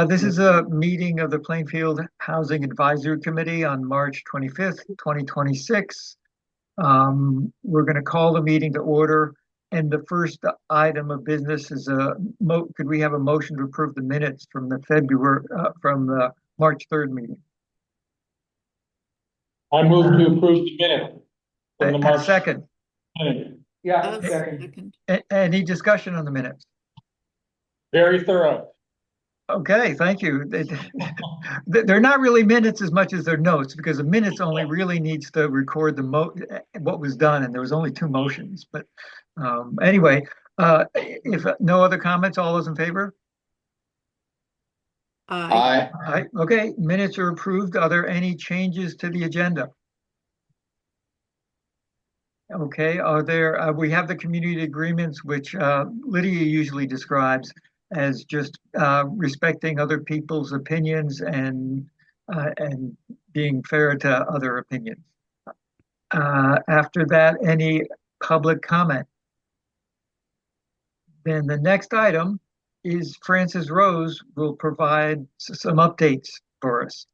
This is a meeting of the Plainfield Housing Advisory Committee on March 25th, 2026. We're going to call the meeting to order. And the first item of business is could we have a motion to approve the minutes from the March 3rd meeting? I move to approve the minute from the March second. Meeting. Yeah, second. Any discussion on the minutes? Very thorough. Okay, thank you. They're not really minutes as much as they're notes, because the minutes only really needs to record what was done, and there was only 2 motions. But anyway, if no other comments, all those in favor? Aye. Aye. Okay, minutes are approved. Are there any changes to the agenda? Okay, we have the community agreements, which Lydia usually describes as just respecting other people's opinions and being fair to other opinions. After that, any public comment? Then the next item is Francis Rose will provide some updates for us.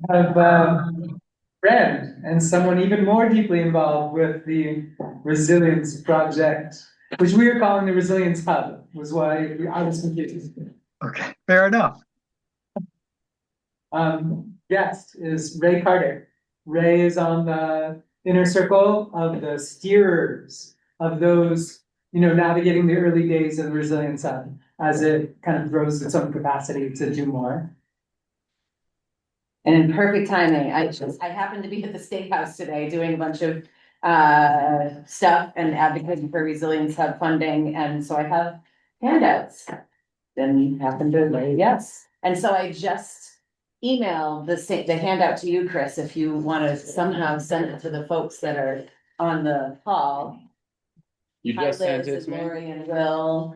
I have a friend and someone even more deeply involved with the resilience project, which we are calling the Resilience Hub, was why I was confused. Okay, fair enough. Guest is Ray Carter. Ray is on the inner circle of the steerers of those, navigating the early days of the Resilience Hub as it kind of grows its own capacity to do more. And in perfect timing, I happened to be at the Steakhouse today doing a bunch of stuff and advocating for Resilience Hub funding, and so I have handouts. Then happened to say yes, and so I just emailed the handout to you, Chris, if you want to somehow send it to the folks that are on the call. You just sent it to me? Lori and Will.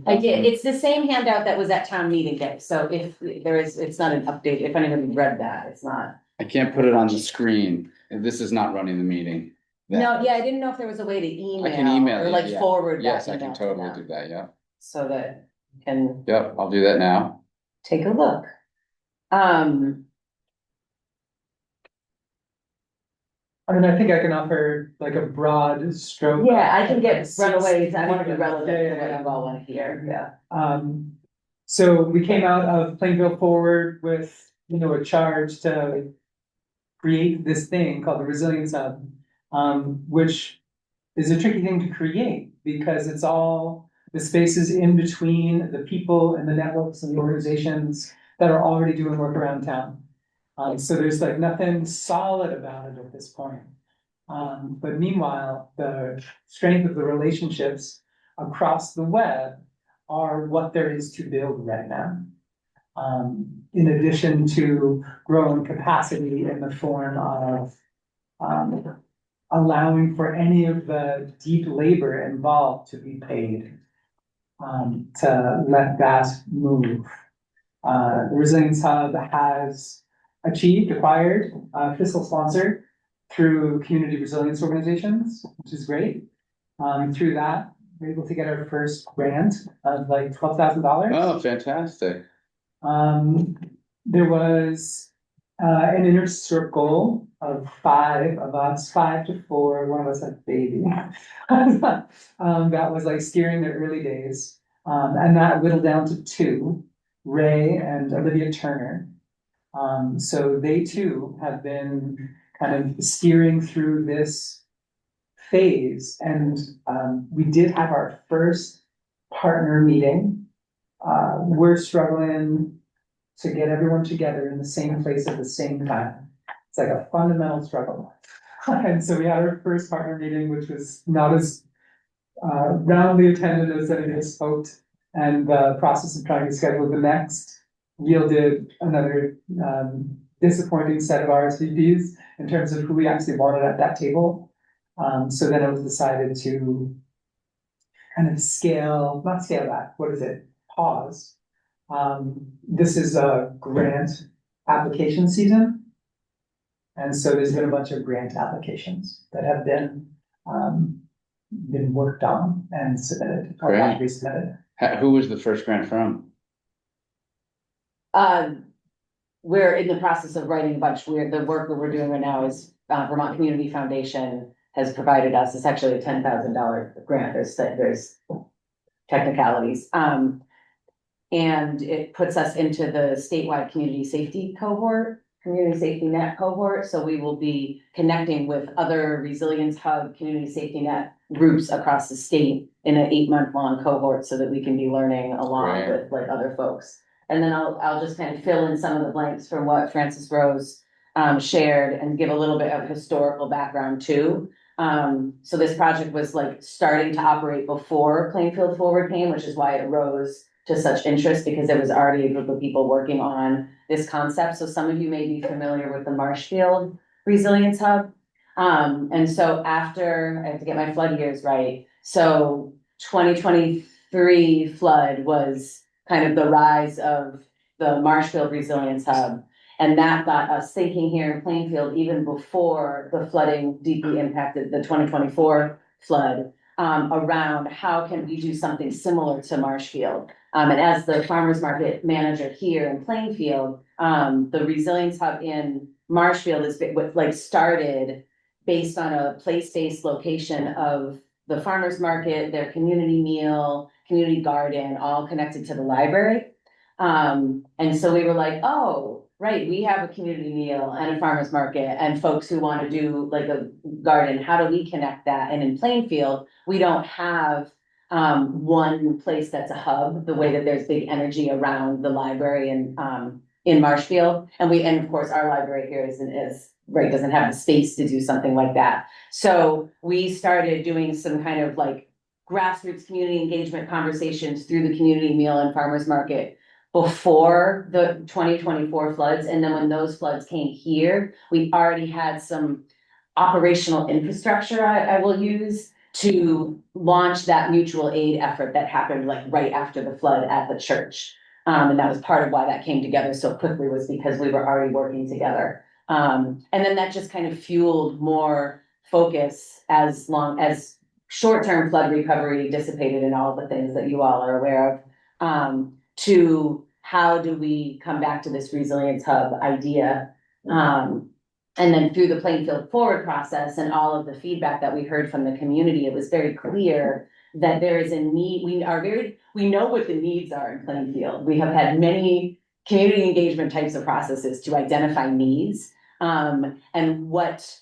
I did. It's the same handout that was at town meeting day. So if it's not an update. If anyone read that, it's not. I can't put it on the screen. This is not running the meeting. No, yeah, I didn't know if there was a way to email. I can email or like forward. Yes, that I can totally do that. Yeah. So that can. Yep, I'll do that now. Take a look. I mean, I think I can offer like a broad stroke. Yeah, I can get runaways. I want to be relevant to what you all want to hear. Yeah. So we came out of Plainville Forward with, a charge to create this thing called the Resilience Hub, which is a tricky thing to create because it's all the spaces in between the people and the networks and the organizations that are already doing work around town. So there's like nothing solid about it at this point. But meanwhile, the strength of the relationships across the web are what there is to build right now. In addition to growing capacity in the form of allowing for any of the deep labor involved to be paid, to let that move. The Resilience Hub has acquired a fiscal sponsor through community resilience organizations, which is great. Through that, we're able to get our first grant of like $12,000. Oh, fantastic. There was an inner circle of 5 of us, 5 to 4, one of us had a baby. That was like steering the early days. And that whittled down to 2, Ray and Olivia Turner. So they too have been kind of steering through this phase. And we did have our first partner meeting. We're struggling to get everyone together in the same place at the same time. It's like a fundamental struggle. And so we had our first partner meeting, which was not as roundly attended as any of us hoped. And the process of trying to schedule the next yielded another disappointing set of RSVPs in terms of who we actually wanted at that table. So then it was decided to kind of not scale back, pause. This is a grant application season. And so there's been a bunch of grant applications that have been been worked on and submitted, or about to be submitted. Who was the first grant from? We're in the process of writing a bunch. The work that we're doing right now is Vermont Community Foundation has provided us, it's actually a $10,000 grant. There's technicalities. And it puts us into the statewide community safety cohort, community safety net cohort. So we will be connecting with other Resilience Hub community safety net groups across the state in an 8-month-long cohort so that we can be learning along Right. with like other folks. And then I'll just kind of fill in some of the blanks from what Francis Rose shared and give a little bit of historical background too. So this project was like starting to operate before Plainfield Forward came, which is why it rose to such interest, because there was already a group of people working on this concept. So some of you may be familiar with the Marshfield Resilience Hub. And so after, I have to get my flood years right. So 2023 flood was kind of the rise of the Marshfield Resilience Hub. And that got us thinking here in Plainfield, even before the flooding deeply impacted the 2024 flood, around how can we do something similar to Marshfield. And as the farmers market manager here in Plainfield, the Resilience Hub in Marshfield is like started based on a place-based location of the farmers market, their community meal, community garden, all connected to the library. And so we were like, oh, right, we have a community meal and a farmer's market and folks who want to do like a garden. How do we connect that? And in Plainfield, we don't have one place that's a hub, the way that there's big energy around the library and in Marshfield. And of course, our library here doesn't have the space to do something like that. So we started doing some kind of like grassroots community engagement conversations through the community meal and farmers market before the 2024 floods. And then when those floods came here, we already had some operational infrastructure I will use to launch that mutual aid effort that happened like right after the flood at the church. And that was part of why that came together so quickly, was because we were already working together. And then that just kind of fueled more focus as long as short-term flood recovery dissipated and all the things that you all are aware of, to how do we come back to this Resilience Hub idea. And then through the Plainfield Forward process and all of the feedback that we heard from the community, it was very clear that there is a need. We know what the needs are in Plainfield. We have had many community engagement types of processes to identify needs. And what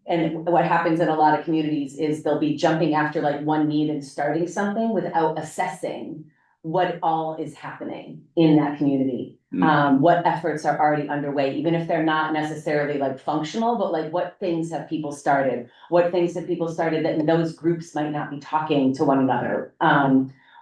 happens in a lot of communities is they'll be jumping after like one need and starting something without assessing what all is happening in that community. What efforts are already underway, even if they're not necessarily like functional, but like what things have people started? What things have people started that those groups might not be talking to one another?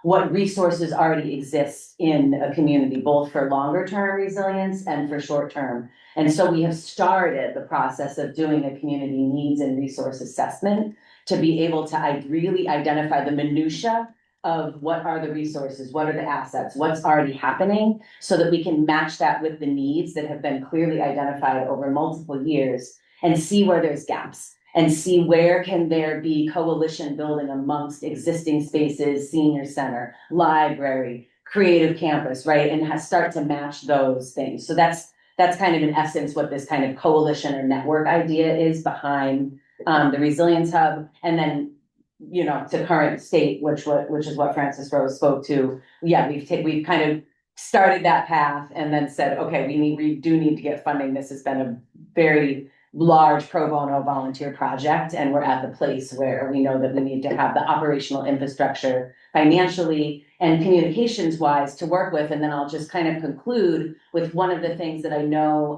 What resources already exist in a community, both for longer term resilience and for short term. And so we have started the process of doing a community needs and resource assessment to be able to really identify the minutia of what are the resources, what are the assets, what's already happening, so that we can match that with the needs that have been clearly identified over multiple years and see where there's gaps and see where can there be coalition building amongst existing spaces, senior center, library, creative campus, right? And start to match those things. So that's kind of in essence what this kind of coalition or network idea is behind the Resilience Hub. And then, to current state, which is what Francis Rose spoke to. Yeah, we've kind of started that path and then said, okay, we do need to get funding. This has been a very large pro bono volunteer project, and we're at the place where we know that we need to have the operational infrastructure financially and communications wise to work with. And then I'll just kind of conclude with one of the things that I know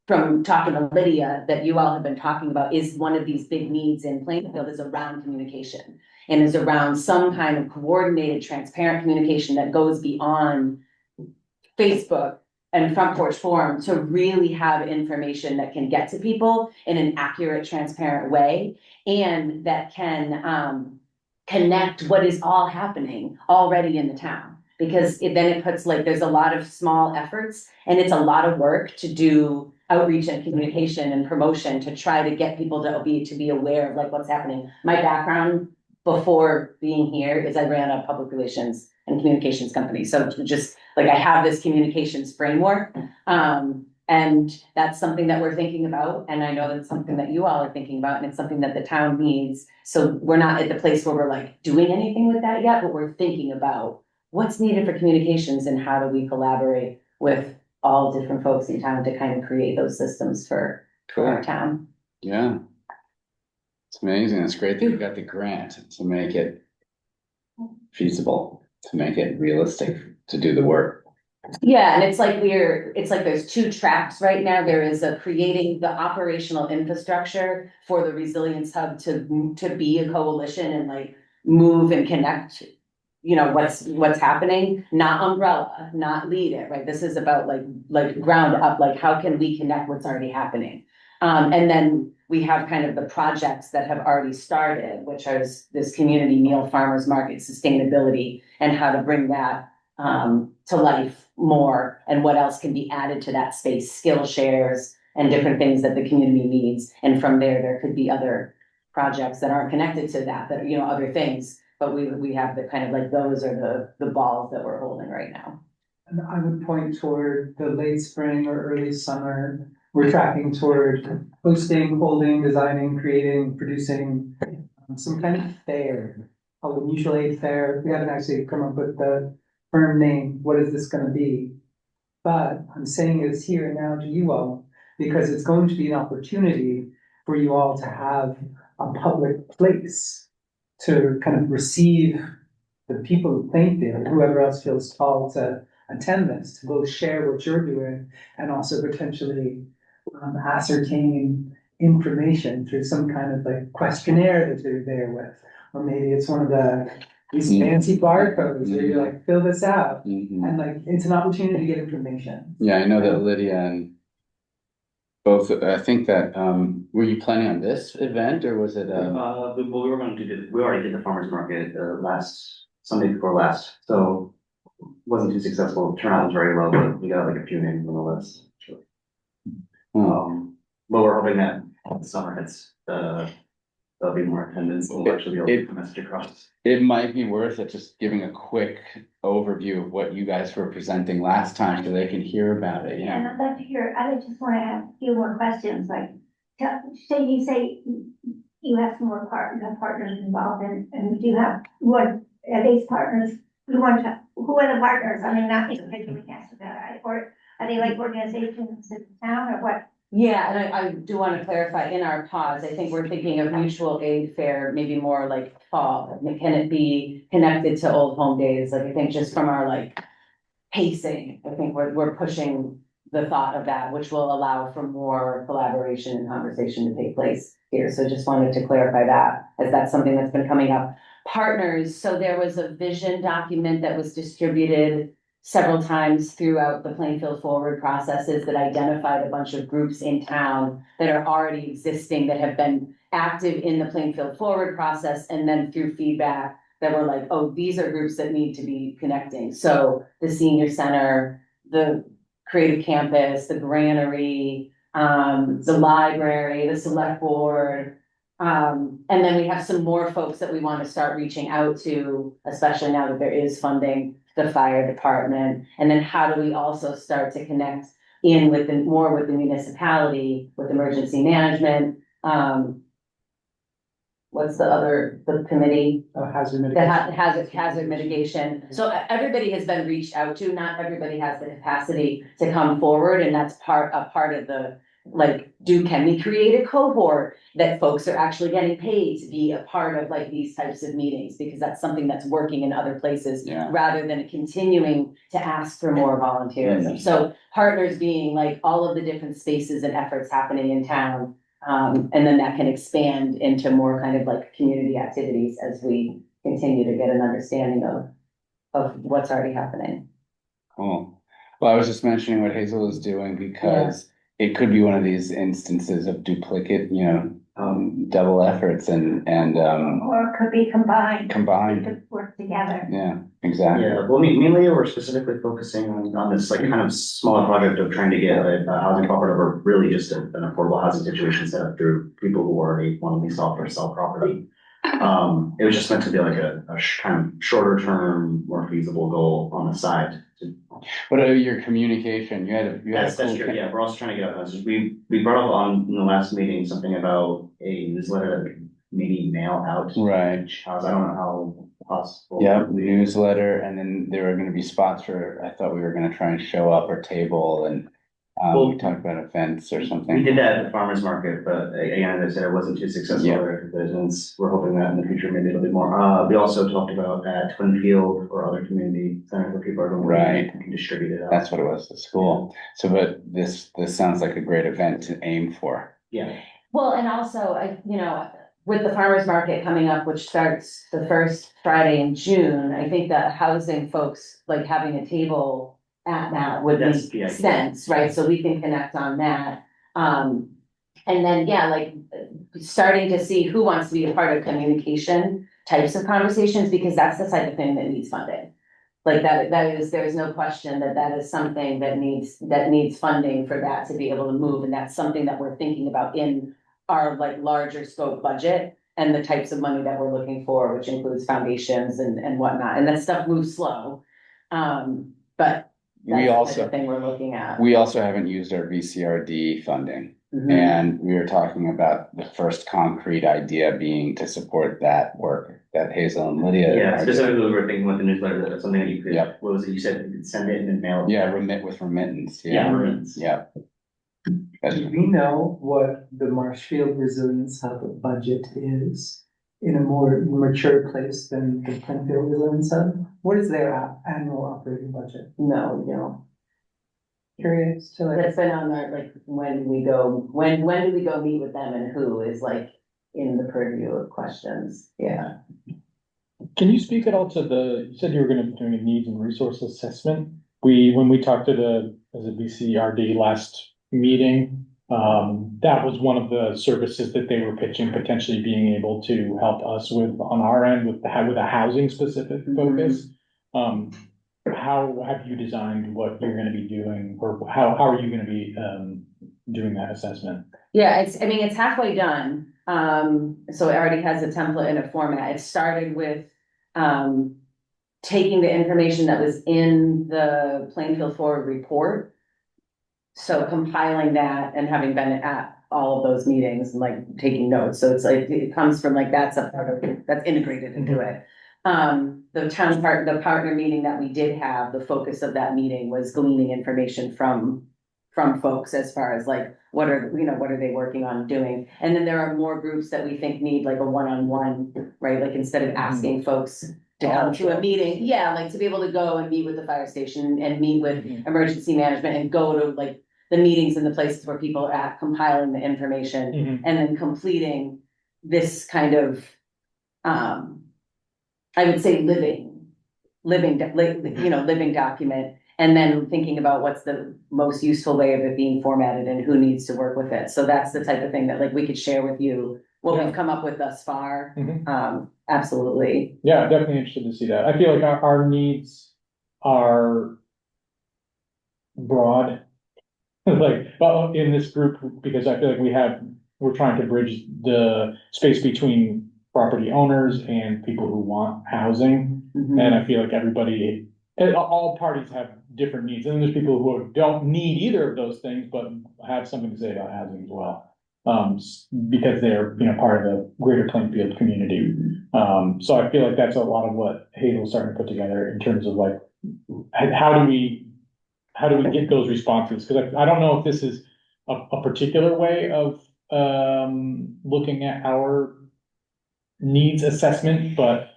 from talking to Lydia that you all have been talking about is one of these big needs in Plainfield is around communication and is around some kind of coordinated, transparent communication that goes beyond Facebook and Front Porch Forum to really have information that can get to people in an accurate, transparent way, and that can connect what is all happening already in the town. Because then it puts there's a lot of small efforts and it's a lot of work to do outreach and communication and promotion to try to get people to be aware of like what's happening. My background before being here is I ran a public relations and communications company. So just like I have this communications framework. And that's something that we're thinking about. And I know that's something that you all are thinking about, and it's something that the town needs. So we're not at the place where we're like doing anything with that yet, but we're thinking about what's needed for communications and how do we collaborate with all different folks in town to kind of create those systems for our town. Yeah. It's amazing. It's great that you got the grant to make it feasible, to make it realistic, to do the work. Yeah, and it's like there's two tracks right now. There is a creating the operational infrastructure for the resilience hub to be a coalition and like move and connect, you know, what's happening, not umbrella, not lead it, right? This is about like ground up, like how can we connect what's already happening? And then we have kind of the projects that have already started, which are this community meal farmers market sustainability and how to bring that to life more, and what else can be added to that space, skill shares and different things that the community needs. And from there could be other projects that aren't connected to that, you know, other things, but we have the kind of like, those are the balls that we're holding right now. And I would point toward the late spring or early summer. We're tracking toward hosting, holding, designing, creating, producing some kind of fair, called a mutual aid fair. We haven't actually come up with the firm name. What is this gonna be? But I'm saying this here and now to you all, because it's going to be an opportunity for you all to have a public place to kind of receive the people of Plainfield, whoever else feels called to attend this, to both share what you're doing and also potentially ascertain information through some kind of like questionnaire that they're there with. Or maybe it's one of these fancy barcodes where you're like, fill this out. And like, it's an opportunity to get information. Yeah, I know that Lydia and both, I think that, were you planning on this event or was it, well, we were going to do, we already did the farmer's market, last Sunday before last, so wasn't too successful. Turnout was very low, but we got like a few names on the list. Sure. But we're hoping that the summer hits, there'll be more attendance, and we'll actually be able to get the message across. it might be worth it just giving a quick overview of what you guys were presenting last time so they can hear about it, And I'd love to hear, I would just want to have a few more questions, like, say you have some more partners involved and do you have, what, are these partners, who are the partners? I mean, not individually cast about, or are they like organizations in town or what? Yeah, and I do want to clarify in our pause, I think we're thinking of mutual aid fair, maybe more like fall. Can it be connected to Old Home Days? Like, I think just from our like pacing, I think we're pushing the thought of that, which will allow for more collaboration and conversation to take place here. So just wanted to clarify that, as that's something that's been coming up. Partners, so there was a vision document that was distributed several times throughout the Plainfield Forward processes that identified a bunch of groups in town that are already existing, that have been active in the Plainfield Forward process, and then through feedback that were like, oh, these are groups that need to be connecting. So the senior center, the creative campus, the granary, the library, the select board. And then we have some more folks that we want to start reaching out to, especially now that there is funding, the fire department. And then how do we also start to connect in with more with the municipality, with emergency management? What's the committee? Hazard The mitigation. hazard mitigation. So everybody has been reached out to, not everybody has the capacity to come forward, and that's a part of the, like, can we create a cohort that folks are actually getting paid to be a part of like these types of meetings, because that's something that's working in other places, rather than continuing to ask for more volunteerism. So partners being like all of the different spaces and efforts happening in town. And then that can expand into more kind of like community activities as we continue to get an understanding of what's already happening. Cool. Well, I was just mentioning what Hazel is doing because it could be one of these instances of duplicate, double efforts and Or it could be combined. We combined. could work together. Yeah, and exactly. Yeah, well, mainly we're specifically focusing on this like kind of smaller project of trying to get a housing cooperative or really just an affordable housing situation set up through people who already want to lease off or sell property. It was just meant to be like a kind of shorter term, more feasible goal on the side. What are your communication? You had a That's cool true, yeah, we're also trying to get out messages. We brought up in the last meeting something about a newsletter that we could maybe mail out. Right. I don't know how possible. Yeah, newsletter, and then there were gonna be spots for, I thought we were gonna try and show up or table and we talked about events or something. We did that at the farmer's market, but again, as I said, it wasn't too successful. Yeah. There, because we're hoping that in the future, maybe it'll be more. We also talked about at Twinfield or other community centers where people are going. Right. And can distribute it out. That's what it was, the school. So, but this sounds like a great event to aim for. Yeah. Well, and also, with the farmer's market coming up, which starts the first Friday in June, I think that housing folks, like having a table at that would That's the make idea. sense, right? So we can connect on that. And then, yeah, like starting to see who wants to be a part of communication types of conversations, because that's the type of thing that needs funding. Like there's no question that is something that needs funding for that to be able to move. And that's something that we're thinking about in our like larger scope budget and the types of money that we're looking for, which includes foundations and whatnot. And that stuff moves slow. But We that's the also, thing we're looking at. we also haven't used our VCRD funding. Mhm. And we were talking about the first concrete idea being to support that work that Hazel and Lydia. Yeah, are specifically, doing. we were thinking with the newsletter, that's something that you could, Yep. what was it, you said you could send it and then mail it? Yeah, with remittance, Yeah, yeah, remittance. yeah. That's- Do we know what the Marshfield Resilience Hub budget is in a more mature place than the Penfield Resilience Hub? What is their annual operating budget? No, we don't. Curious to like. That's been on our, like, when do we go meet with them and who is like in the purview of questions, yeah. Can you speak at all to you said you were gonna be doing a needs and resource assessment? When we talked to the BCRD last meeting, that was one of the services that they were pitching, potentially being able to help us with on our end with a housing specific focus. How have you designed what you're gonna be doing, or how are you gonna be, doing that assessment? Yeah, it's halfway done. So it already has a template and a format. It started with, taking the information that was in the Plainfield Forward report. So compiling that and having been at all of those meetings and like taking notes. So it's like, it comes from like, that's a part of it, that's integrated into it. The partner meeting that we did have, the focus of that meeting was gleaning information from folks as far as like, what are they working on doing? And then there are more groups that we think need like a one-on-one, right? Like instead of asking folks to come to a meeting, yeah, like to be able to go and meet with the fire station and meet with emergency management and go to like the meetings and the places where people are at, compiling the information and then completing this kind of, I would say living document, and then thinking about what's the most useful way of it being formatted and who needs to work with it. So that's the type of thing that like we could share with you what we've come up with thus far. Absolutely. Yeah, definitely interested to see that. I feel like our needs are broad. Like, well, in this group, because I feel like we're trying to bridge the space between property owners and people who want housing. And I feel like all parties have different needs. And there's people who don't need either of those things, but have something to say about housing as well. Because they're, part of the greater Plainfield community. So I feel like that's a lot of what Hazel's starting to put together in terms of like, how do we get those responses? Because I don't know if this is a particular way of looking at our needs assessment, but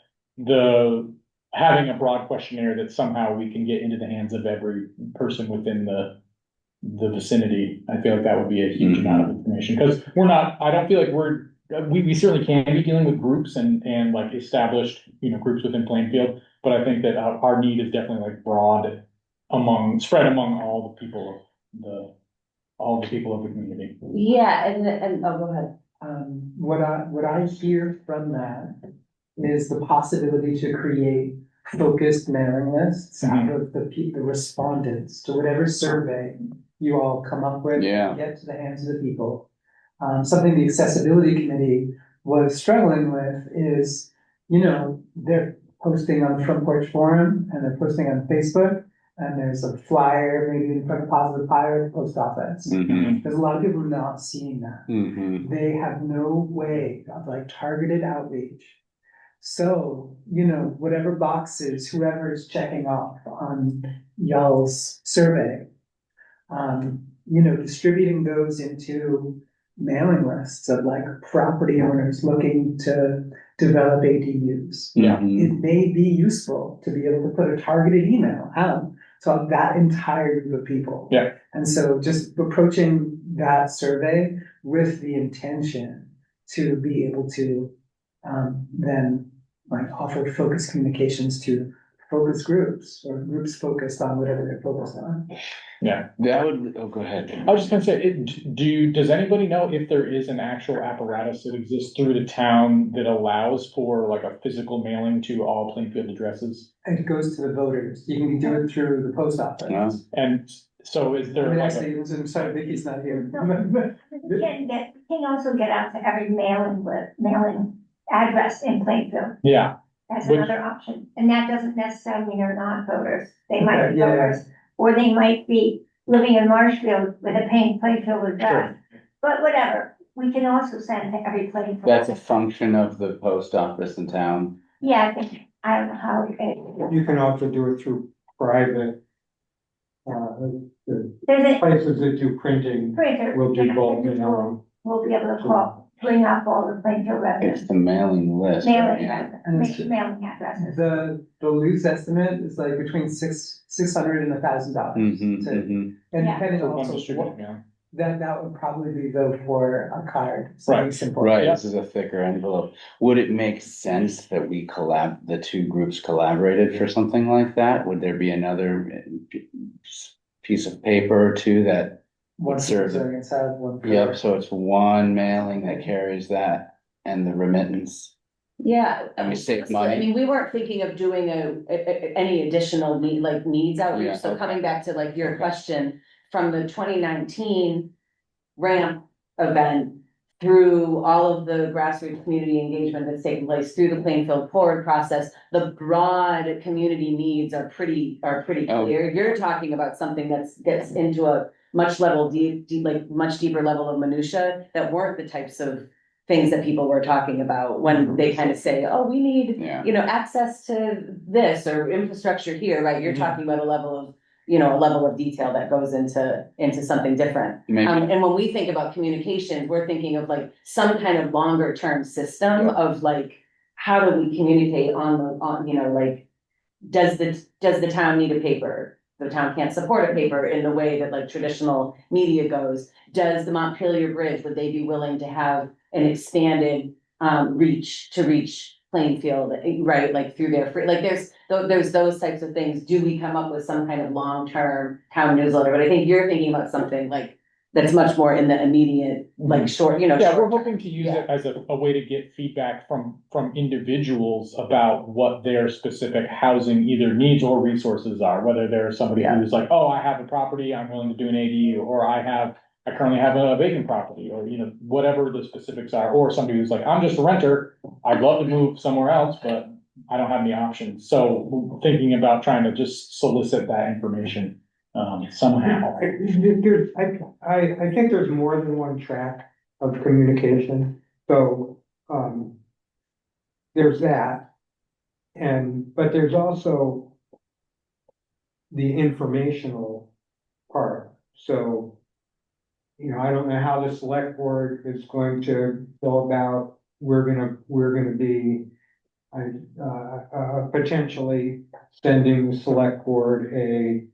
having a broad questionnaire that somehow we can get into the hands of every person within the vicinity, I feel like that would be a huge amount of information. Because I don't feel like we certainly can be dealing with groups and like established, groups within Plainfield, but I think that our need is definitely like broad spread among all the people of the community. Yeah, and go ahead. What I hear from that is the possibility to create focused mailing lists out Mhm. of the respondents to whatever survey you all come up with. Yeah. Get to the hands of the people. Something the accessibility committee was struggling with is, they're posting on Front Porch Forum and they're posting on Facebook. And there's a flyer maybe in front of Positive Fire post office. Mhm. There's a lot of people not seeing that. Mhm. They have no way of like targeted outreach. So, whatever boxes, whoever is checking off on y'all's survey, distributing those into mailing lists of like property owners looking to develop ADUs. Yeah. Mhm. It may be useful to be able to put a targeted email out to that entire group of people. Yeah. And so just approaching that survey with the intention to be able to then like offer focused communications to focus groups or groups focused on whatever they're focused on. Yeah. That would, oh, go ahead. I was just gonna say, does anybody know if there is an actual apparatus that exists through the town that allows for like a physical mailing to all Plainfield addresses? And it goes to the voters. You can do it through the post office. Yeah. And so is I there mean, like actually, I'm sorry, Vicky's not here. You can also get out to every mailing address in Plainfield. yeah, That's Which- another option, and that doesn't necessarily mean they're not voters, they might be Yeah, yeah. voters, or they might be living in Marshfield with a Plainfield address. But whatever, we can also send to every Plainfield. That's a function of the post office in town. Yeah, I don't know how it. You can also do it through private, the There's a places that do printing printer. will do both, We'll be able to bring up all the Plainfield It's residents, the mailing list. mailing, Yeah. mailing addresses. The loose estimate is like between $600 and $1,000. Mhm, to- mhm. And Yeah. depending for one also, distributed mailing. that would probably be though for a card. Right, Something simple. Right, Yeah. this is a thicker envelope. Would it make sense that the two groups collaborated for something like that? Would there be another piece of paper or two that, One for Serve it. Brazilians have, one for. yep, so it's one mailing that carries that and the remittance? Yeah. And we save I money? mean, we weren't thinking of doing any additional needs Yeah, outreach, so okay. coming back to like your question, from the 2019 ramp event through all of the grassroots community engagement that's taken place through the Plainfield Forward process, the broad community needs are pretty Oh. clear. You're talking about something gets into a much deeper level of minutia that weren't the types of things that people were talking about when they kind of say, oh, we need, Yeah. access to this or infrastructure here, right? You're Mhm. talking about a level of detail that goes into something different. Maybe, And when we think about communication, we're thinking of like some kind of longer term system of like, how do we communicate does the town need a paper? The town can't support a paper in the way that like traditional media goes. Does the Montpelier Bridge, would they be willing to have an expanded reach Plainfield, right? Like through their free, like there's those types of things. Do we come up with some kind of long-term town newsletter? But I think you're thinking about something like that's much more in the immediate, like short, Yeah, we're short term. hoping to use it as a way to get feedback from individuals about what their specific housing either needs or resources are. Whether there's somebody Yeah. who's like, oh, I have a property, I'm willing to do an ADU, or I currently have a vacant property, or, whatever the specifics are. Or somebody who's like, I'm just a renter, I'd love to move somewhere else, but I don't have any options. So we're thinking about trying to just solicit that information, somehow. I think there's more than one track of communication, so, there's that. But there's also the informational part, so, I don't know how the select board is going to go about, we're gonna be potentially sending the select board a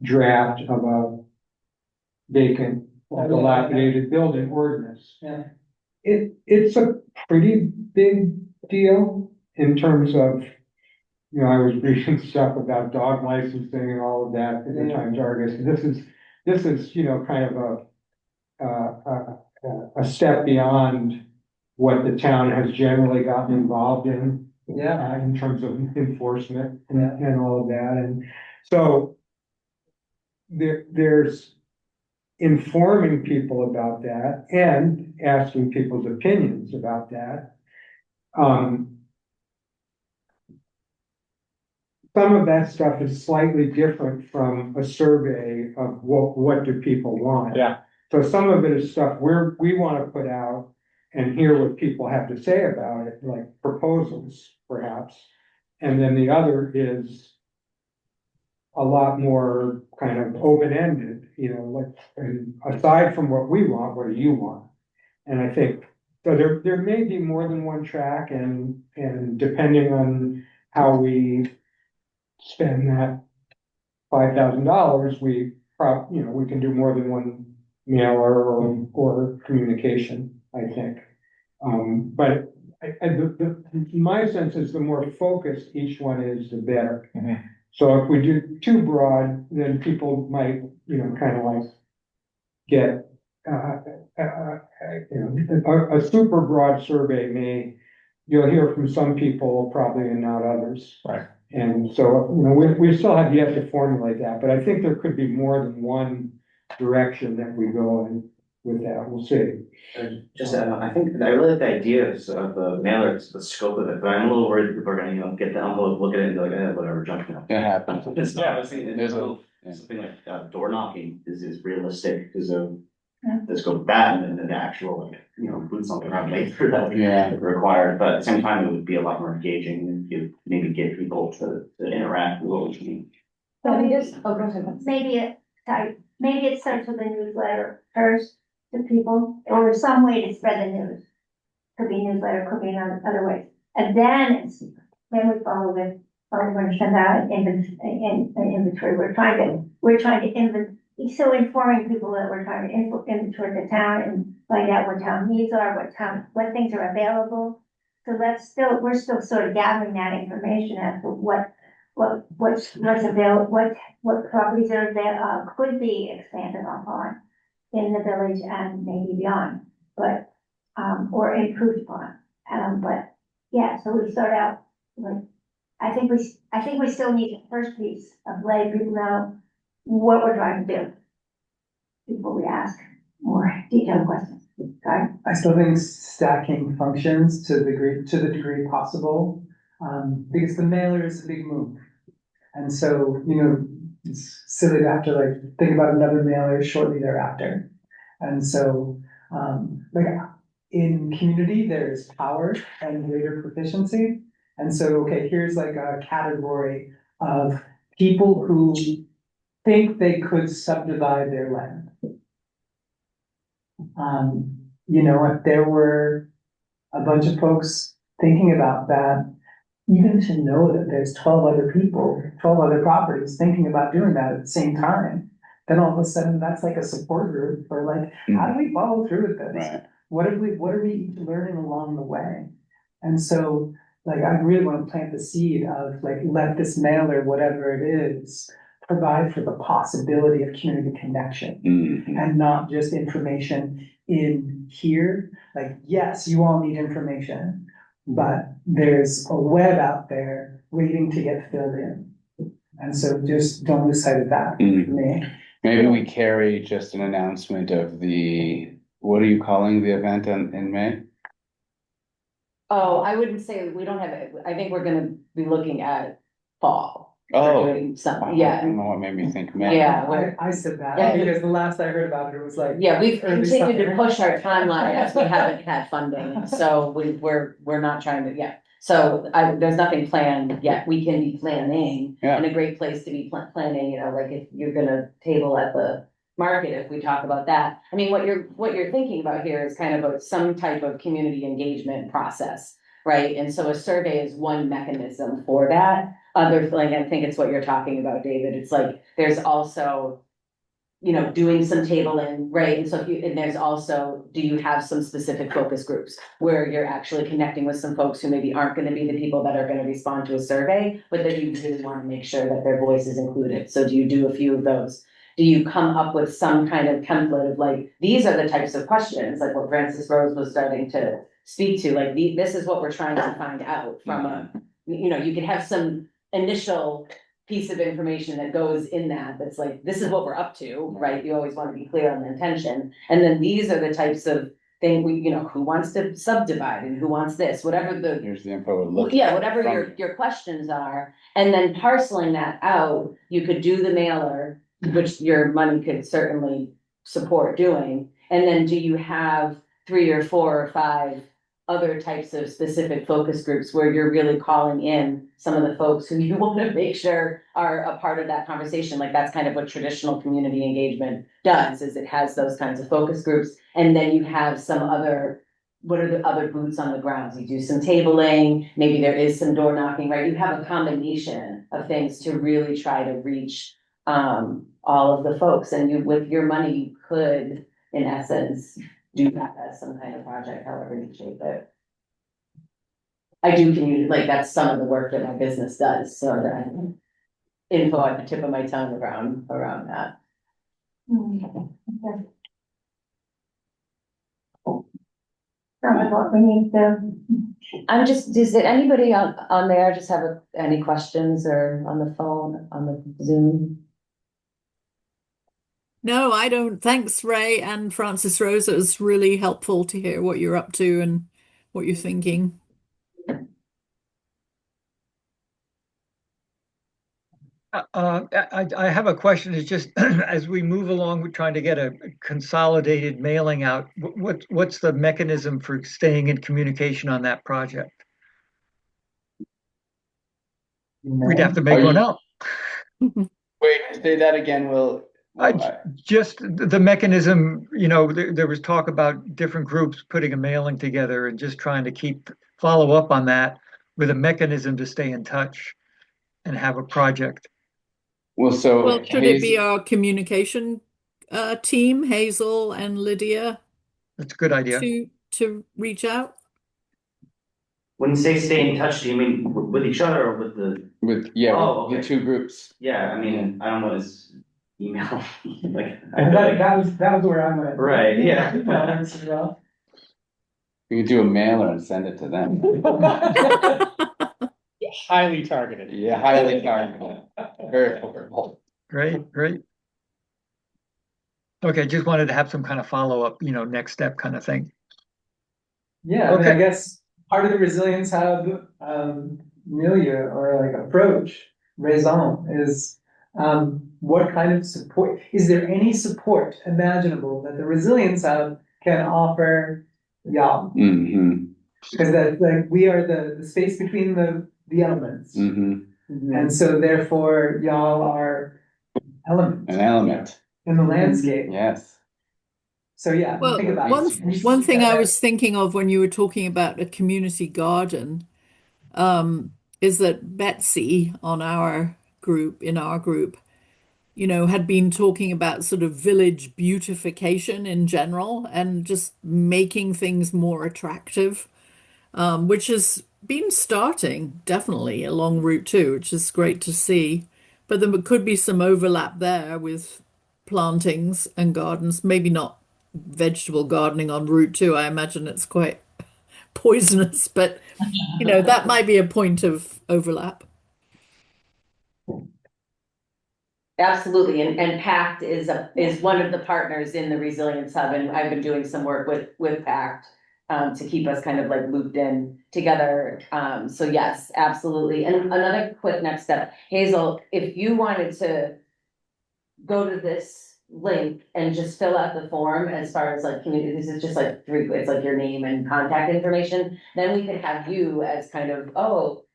draft of a vacant or dilapidated building ordinance. Yeah. It's a pretty big deal in terms of, I was reading stuff about dog licensing and all of that at the Times Argus. This is, kind of a step beyond what the town has generally gotten involved in Yeah. in terms of enforcement and all of that, and so there's informing people about that and asking people's opinions about that. Some of that stuff is slightly different from a survey of what do people want. Yeah. So some of it is stuff we want to put out and hear what people have to say about it, like proposals perhaps. And then the other is a lot more kind of open-ended, like, and aside from what we want, what do you want? And I think, so there may be more than one track, and depending on how we spend that $5,000, we can do more than one mailer or communication, I think. But my sense is the more focused each one is, the better. Mhm. So if we do too broad, then people might, kind of like get, a super broad survey you'll hear from some people probably and not others. Right. And so, we still have yet to formulate that, but I think there could be more than one direction that we go in with that. We'll see. Just, I think, I really like the idea of the mailer, the scope of it, but I'm a little worried that people are gonna, get the envelope, look at it and be like, whatever, junk mail. It happens. It's not, I think, There's yeah. something like, door knocking is realistic, because of Yeah. the scope of that, and then the actual, boots on the ground labor that Yeah. required, but at the same time, it would be a lot more engaging, and you maybe get people to interact with what we mean. So we just, oh, go ahead. Maybe it starts with a newsletter first to people, or some way to spread the news. Could be newsletter, could be in other ways. And then we follow with, we're going to send out an inventory. We're trying to so informing people that we're trying to inventory the town and find out what town needs are, what things are available. So we're still sort of gathering that information as to what's available, what properties are there, could be expanded upon in the village and maybe beyond, but, or improved upon. But yeah, so we start out with, I think we still need the first piece of letting people know what we're trying to do before we ask more detailed questions. Okay? I still think stacking functions to the degree possible, because the mailer is a big move. And so, it's silly to have to like think about another mailer shortly thereafter. And so, like in community, there's power and greater proficiency. And so, okay, here's like a category of people who think they could subdivide their land. If there were a bunch of folks thinking about that, even to know that there's 12 other properties thinking about doing that at the same time, then all of a sudden that's like a support group for like, how do we follow through with this? Right. What are we learning along the way? And so, like, I really want to plant the seed of like, let this mailer, whatever it is, provide for the possibility of community connection and not just information in here. Like, yes, you all need information, but there's a web out there waiting to get filled in. And so just don't lose sight of that. Maybe we carry just an announcement of what are you calling the event in May? Oh, I wouldn't say, we don't have it, I think we're gonna be looking at fall. Oh, Doing I something, yeah, don't know what made me think May. yeah, I said that Yeah. because the last I heard about it was like. yeah, we've early continued to summer. push our timeline as we haven't had funding, so we're not trying to, yeah. So there's nothing planned yet, we can be planning, Yeah. and a great place to be planning, like if you're gonna table at the market, if we talk about that. I mean, what you're thinking about here is kind of some type of community engagement process, right? And so a survey is one mechanism for that. Like, I think it's what you're talking about, David. It's like, there's also, doing some tabling, right? And so and there's also, do you have some specific focus groups where you're actually connecting with some folks who maybe aren't gonna be the people that are gonna respond to a survey, but that you really wanna make sure that their voice is included. So do you do a few of those? Do you come up with some kind of template of like, these are the types of questions, like what Francis Rose was starting to speak to, like, this is what we're trying to find out from a, you could have some initial piece of information that goes in that's like, this is what we're up to, right? You always want to be clear on the intention. And then these are the types of thing who wants to subdivide and who wants this, whatever the, Here's the info we're looking. yeah, whatever from. your questions are. And then parceling that out, you could do the mailer, which your money could certainly support doing. And then do you have 3 or 4 or 5 other types of specific focus groups where you're really calling in some of the folks who you want to make sure are a part of that conversation? Like, that's kind of what traditional community engagement does, is it has those kinds of focus groups. And then you have some other, what are the other boots on the ground? You do some tabling, maybe there is some door knocking, right? You have a combination of things to really try to reach all of the folks. And you, with your money, you could, in essence, do that as some kind of project, however you shape it. I do community, like, that's some of the work that my business does, so that info at the tip of my tongue around that. Okay. Sounds like we need to. I'm just, does it, anybody on there just have any questions, or on the phone, on the Zoom? No, I don't. Thanks, Ray and Francis Rose. It was really helpful to hear what you're up to and what you're thinking. I have a question. It's just as we move along, we're trying to get a consolidated mailing out. What's the mechanism for staying in communication on that project? We'd have to make one up. Wait, say that again, Will. Just the mechanism, there was talk about different groups putting a mailing together and just trying to follow up on that with a mechanism to stay in touch and have a project. Well, so Well, should it be our communication team, Hazel and Lydia, That's a good idea. to reach out? When you say stay in touch, do you mean with each other or with the? with Oh, the okay. 2 groups. Yeah, I mean, I don't know his email, like. That was where I went. Right, yeah. You could do a mailer and send it to them. Highly targeted. Yeah, highly targeted. Very powerful. Great. Okay, just wanted to have some kind of follow-up, next step kind of thing. Yeah, I mean, Okay. I guess part of the Resilience Hub, milieu or like approach, raison, is what kind of support, is there any support imaginable that the Resilience Hub can offer y'all? Mm-hmm. Because that, like, we are the space between the elements. Mm-hmm. And so therefore, y'all are elements An element. in the landscape. Yes. So yeah, Well, think about it. one thing I was thinking of when you were talking about a community garden, is that Betsy in our group, had been talking about sort of village beautification in general and just making things more attractive, which has been starting definitely along Route 2, which is great to see. But there could be some overlap there with plantings and gardens, maybe not vegetable gardening on Route 2. I imagine it's quite poisonous, but that might be a point of overlap. Absolutely, and PACT is one of the partners in the Resilience Hub, and I've been doing some work with PACT to keep us kind of like looped in together. So yes, absolutely. And another quick next step, Hazel, if you wanted to go to this link and just fill out the form as far as like community, this is just like it's like your name and contact information, then we could have you as kind of,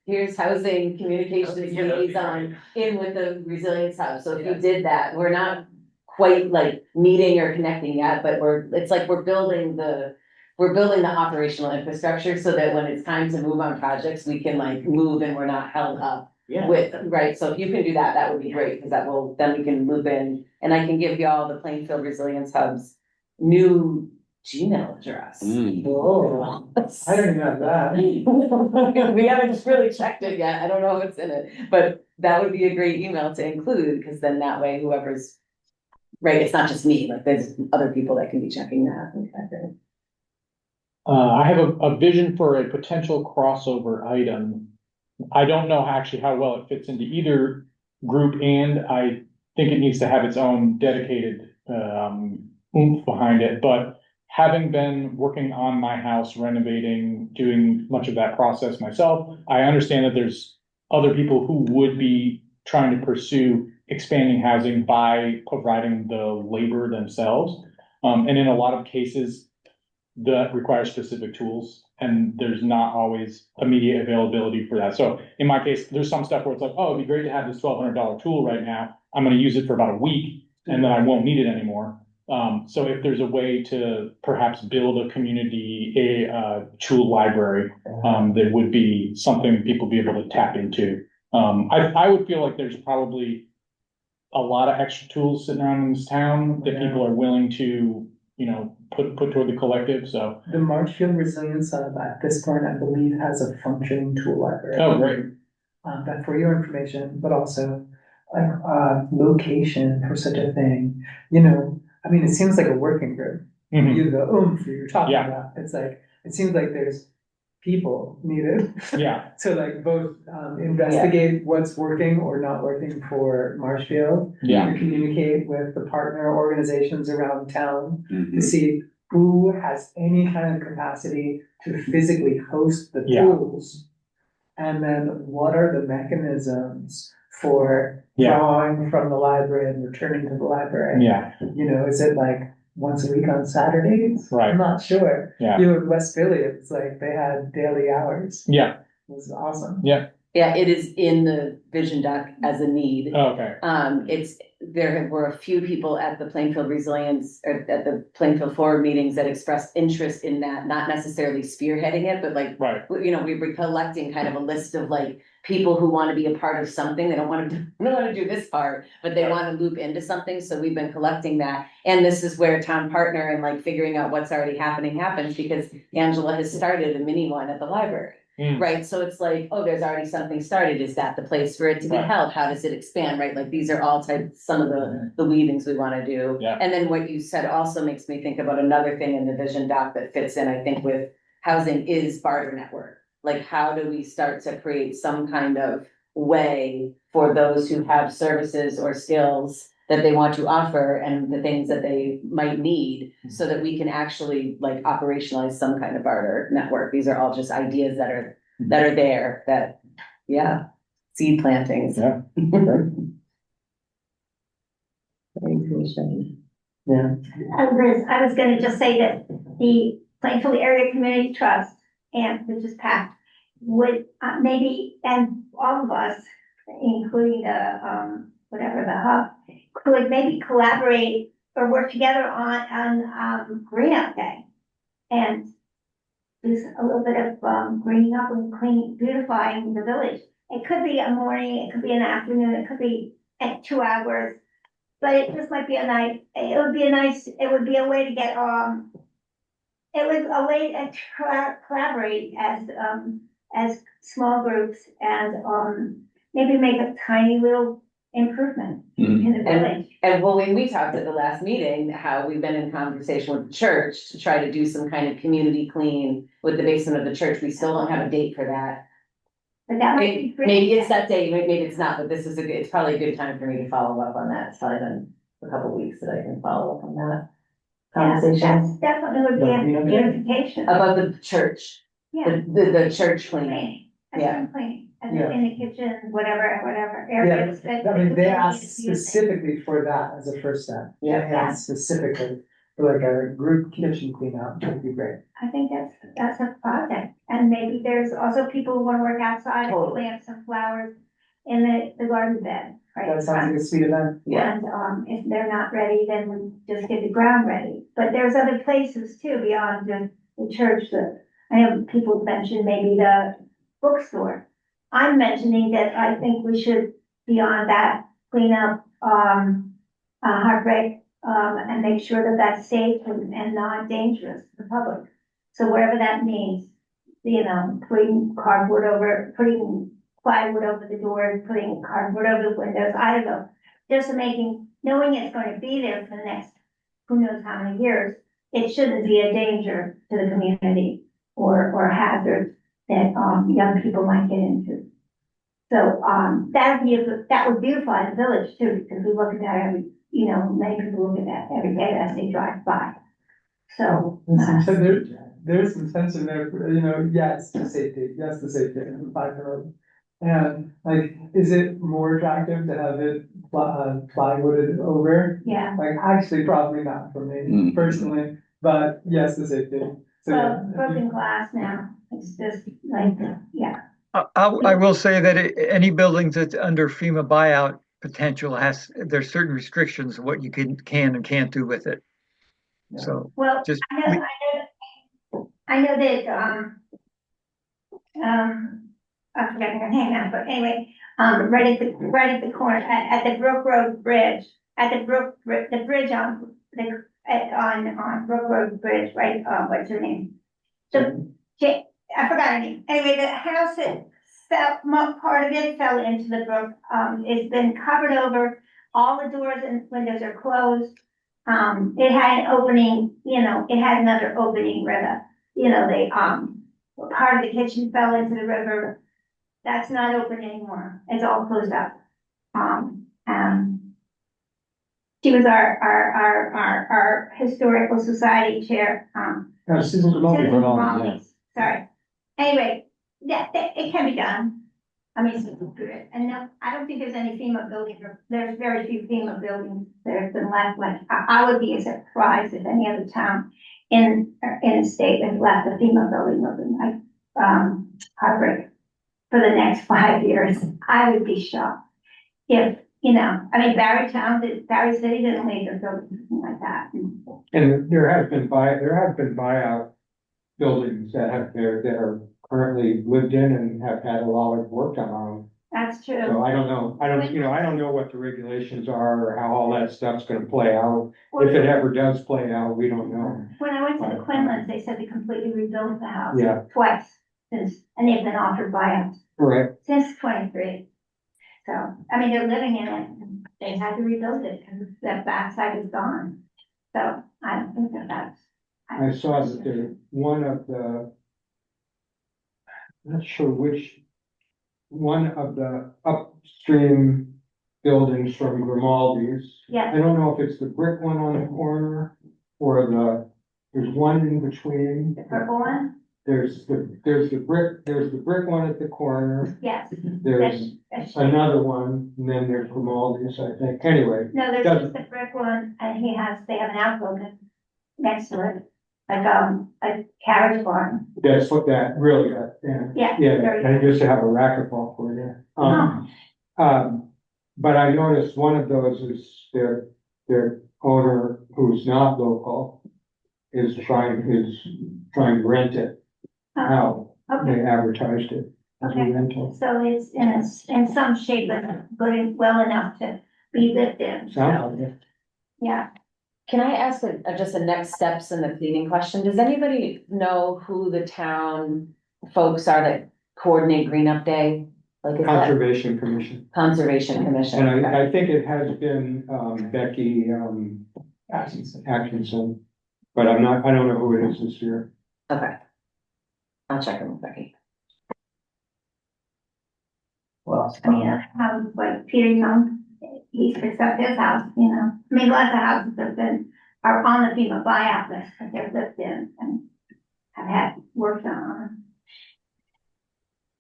here's housing communications liaison in with the Resilience Hub. So if you did that, we're not quite like meeting or connecting yet, but it's like we're building the operational infrastructure so that when it's time to move on projects, we can like move and we're not held up. Yeah. Right, so if you can do that, that would be great, because then we can loop in, and I can give you all the Plainfield Resilience Hub's new Gmail address. Oh, I don't even have that. We haven't just really checked it yet, I don't know what's in it, but that would be a great email to include, because then that way whoever's, right, it's not just me, like there's other people that can be checking that. Okay. I have a vision for a potential crossover item. I don't know actually how well it fits into either group, and I think it needs to have its own dedicated, oomph behind it, but having been working on my house, renovating, doing much of that process myself, I understand that there's other people who would be trying to pursue expanding housing by providing the labor themselves. And in a lot of cases, that requires specific tools, and there's not always immediate availability for that. So in my case, there's some stuff where it's like, oh, it'd be great to have this $1,200 tool right now. I'm gonna use it for about a week and then I won't need it anymore. So if there's a way to perhaps build a community, tool library, that would be something people be able to tap into. I would feel like there's probably a lot of extra tools sitting around in this town that people are willing to, put toward the collective, so. The Marshfield Resilience Hub at this point, I believe, has a functioning tool library. Oh, great. But for your information, but also like location for such a thing, I mean, it seems like a working group. Mhm. You the oomph you're talking Yeah. about. It's like, it seems like there's people needed. Yeah. To like both investigate what's working or not working for Marshfield. Yeah. To communicate with the partner organizations around town to Mhm. see who has any kind of capacity to physically host the Yeah. tools. And then what are the mechanisms for Yeah. drawing from the library and returning to the library? Yeah, Is it like once a week on Saturdays? Right. I'm not sure. Yeah. In West Philly, it's like they had daily hours. yeah, It was awesome. yeah, Yeah, it is in the vision doc as a need. okay, There were a few people at the Plainfield Resilience, or at the Plainfield Forward meetings that expressed interest in that, not necessarily spearheading it, but like, right, we were collecting kind of a list of like people who want to be a part of something. They don't want to do this part, but they Right. want to loop into something. So we've been collecting that. And this is where town partner and like figuring out what's already happening happens, because Angela has started a mini one at the library. Mm. Right, so it's like, oh, there's already something started, is that the place for it to be Right. held, how does it expand, right, like, these are all some of the weavings we wanna do. Yeah. And then what you said also makes me think about another thing in the vision doc that fits in, I think, with housing is barter network. Like, how do we start to create some kind of way for those who have services or skills that they want to offer and the things that they might need, so that we can actually like operationalize some kind of barter network. These are all just ideas that are there, that, yeah, seed plantings. Yeah. Yeah. Liz, I was gonna just say that the Plainfield Area Community Trust, and which is PAC, would maybe, and all of us, including the, whatever the hub, could maybe collaborate or work together on Green Up Day. And do a little bit of, greening up and beautifying the village. It could be a morning, it could be an afternoon, it could be at 2 hours. But it just might be a night, it would be a way to get, it was a way to collaborate as small groups and, maybe make a tiny little improvement in the village. And when we talked at the last meeting, how we've been in conversation with the church to try to do some kind of community clean with the basement of the church, we still don't have a date for that. But that might be great. Maybe it's that day, maybe it's not, but it's probably a good time for me to follow up on that. It's probably been a couple of weeks that I can follow up on that conversation. That definitely would be a beautification. About the church, Yeah. the church cleaning. Cleaning. Yeah. Cleaning. Yeah. In the kitchen, whatever Yeah, areas. I mean, they asked specifically for that as a first step. Yeah. They asked specifically for like a group kitchen cleanup, would be great. I think that's a project, and maybe there's also people who wanna work outside and Totally. plant some flowers in the garden bed, right? That sounds like a sweet event. Yeah. And, if they're not ready, then we just get the ground ready, but there's other places too beyond the church that, I know people mentioned maybe the bookstore. I'm mentioning that I think we should, beyond that, clean up, Heartbreak, and make sure that that's safe and not dangerous to the public. So whatever that means, putting putting plywood over the doors, putting cardboard over the windows, I don't know. Just knowing it's going to be there for the next, who knows how many years, it shouldn't be a danger to the community or hazard that, young people might get into. So, that would beautify the village too, because we look at that every, many people look at that every day as they drive by. So, There's some tension there, yes to safety, and the 5-year-old. And like, is it more attractive to have it plywooded over? yeah. Like, actually, probably not for me personally, but yes, the safety. So, Well, broken glass now, it's just like, yeah. I will say that any building that's under FEMA buyout potential there's certain restrictions of what you can and can't do with it. Yeah. So Well, just, I know that, I forgot her name now, but anyway, right at the corner, at the Brook Road Bridge, the bridge on Brook Road Bridge, right, what's her name? I forgot her name. Anyway, the house that part of it fell into the brook, it's been covered over, all the doors and windows are closed. It had an opening, it had another opening where part of the kitchen fell into the river. That's not open anymore. It's all closed up. She was our historical society chair, Susan Susan Romali, Romney, sorry. Anyway, it can be done. I mean, it's good. And no, I don't think there's any FEMA buildings, there's very few FEMA buildings that have been left. Like, I would be surprised if any other town in the state has left a FEMA building open, like, Harvard, for the next 5 years. I would be shocked if, Barry City didn't leave their building, something like that. And there have been buyout buildings that are currently lived in and have had a lot of work done on them. That's true. So I don't know, I don't know what the regulations are or how all that stuff's gonna play out. If it ever does play out, we don't know. When I went to the Quinlan's, they said they completely rebuilt the house. Yeah. Twice and they've been offered buyouts Right. since 23. So, they're living in it, and they had to rebuild it because that backside is gone. So I don't think that's. I saw that one of the, not sure which, one of the upstream buildings from Grimaldi's. Yeah. I don't know if it's the brick one on the corner or there's one in between. The purple one? There's the brick one at the corner. Yes. There's another one, and then there's Grimaldi's, I think. Anyway. No, there's just the brick one, and they have an outbuilding next to it, like, a carriage barn. That's what that really got, Yeah. yeah, I used to have a racquetball for there. But I noticed one of those is their owner, who's not local, is trying to rent it out. Okay. They advertised it as a Okay. rental. So it's in some shape, but good, well enough to be lived in. Sounds like it. Yeah. Can I ask just the next steps in the cleaning question? Does anybody know who the town folks are that coordinate Green Up Day? Like, is that Conservation Commission. Conservation Commission? And Okay. I think it has been, Becky, Atkinson, but I don't know who it is this year. Okay. I'll check in with Becky. well, Houses like Peter Young, he fixed up his house, lots of houses are on the FEMA buyout list, but they're lived in and have had work done on them.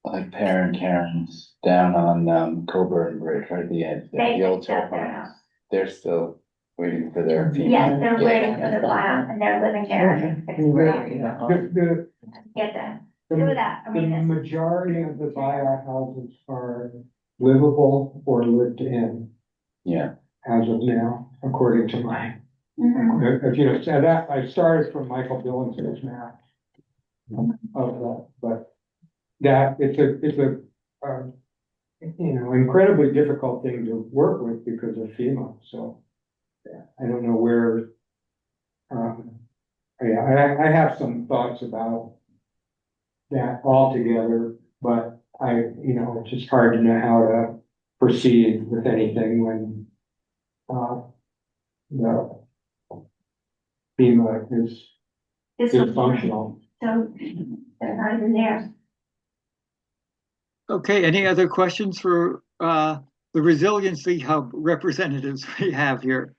Like Perrin Karen's down on Coburn Bridge, right at the end, They the old fixed up their telephone. house. They're still waiting for their. Yes, they're Yeah. waiting for the buyout and they're living there. and it's great. Get that, do that, The majority of the buyout houses are livable or lived in Yeah, as of now, according to my, Mhm. so that, I started from Michael Billings's map of that, but that, it's a, incredibly difficult thing to work with because of FEMA, so I don't know where, I have some thoughts about that altogether, but it's just hard to know how to proceed with anything when, FEMA is This one, dysfunctional. so they're not even there. Okay, any other questions for the Resiliency Hub representatives we have here?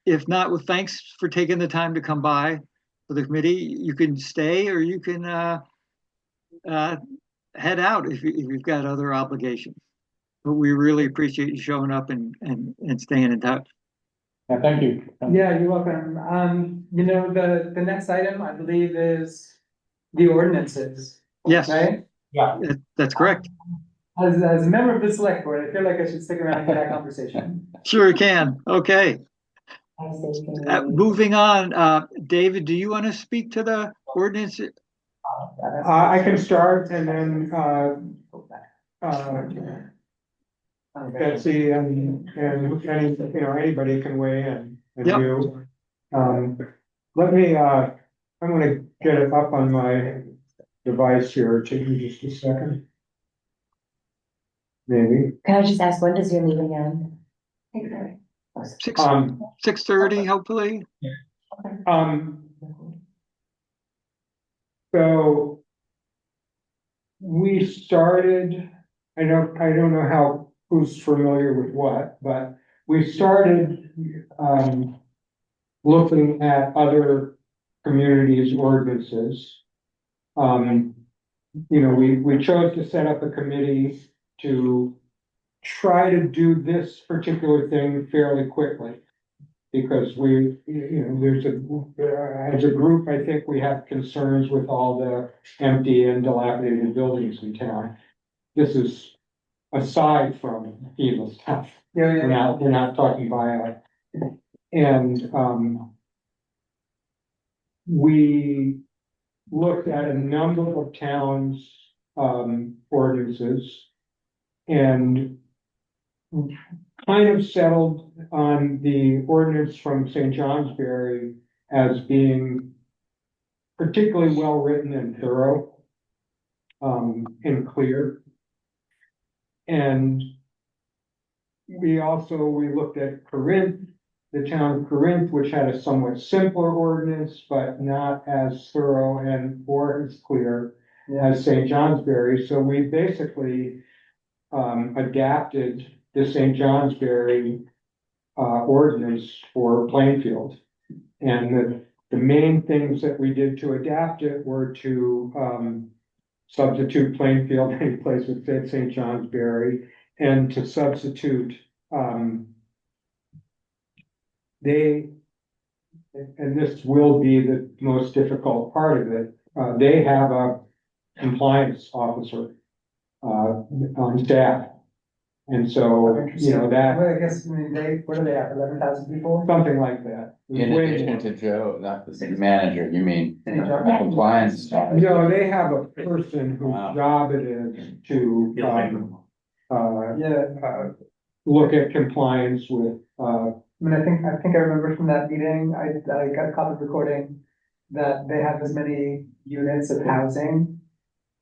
If not, well, thanks for taking the time to come by for the committee. You can stay or you can head out if you've got other obligations. But we really appreciate you showing up and staying in touch. Yeah, thank you. Yeah, you're welcome. You know, the next item, I believe, is the ordinances. Yes, Right? that's correct. As a member of the select board, I feel like I should stick around for that conversation. Sure can. Okay. Moving on, David, do you want to speak to the ordinance? I can start and then, Betsy and any, you know, anybody can weigh in and Yep. you. Let me, I'm gonna get it up on my device here. Take me just a second. Maybe. Can I just ask, when does your meeting end? 6:30, hopefully. So we started, I don't know how, who's familiar with what, but we started, looking at other communities' ordinances. You know, we chose to set up a committee to try to do this particular thing fairly quickly. Because we, you know, as a group, I think we have concerns with all the empty and dilapidated buildings in town. This is aside from FEMA stuff. We're not talking violent. And, we looked at a number of towns' ordinances and kind of settled on the ordinance from St. Johnsbury as being particularly well written and thorough, and clear. And we looked at Corinth, the town of Corinth, which had a somewhat simpler ordinance, but not as thorough or as clear as St. Johnsbury. So we basically adapted the St. Johnsbury ordinance for Plainfield. And the main things that we did to adapt it were to substitute Plainfield any place that said St. Johnsbury, and to substitute and this will be the most difficult part of it, they have a compliance officer on staff. And so, you know, that. Well, I guess, I mean, what do they have, 11,000 people? Something like that. In Way addition more. to Joe, not the city manager, you mean Yeah. compliance? No, they have a person whose Wow. job it is to, Yeah, look at compliance with, I mean, I think I remember from that meeting, I got a copy of recording that they have as many units of housing.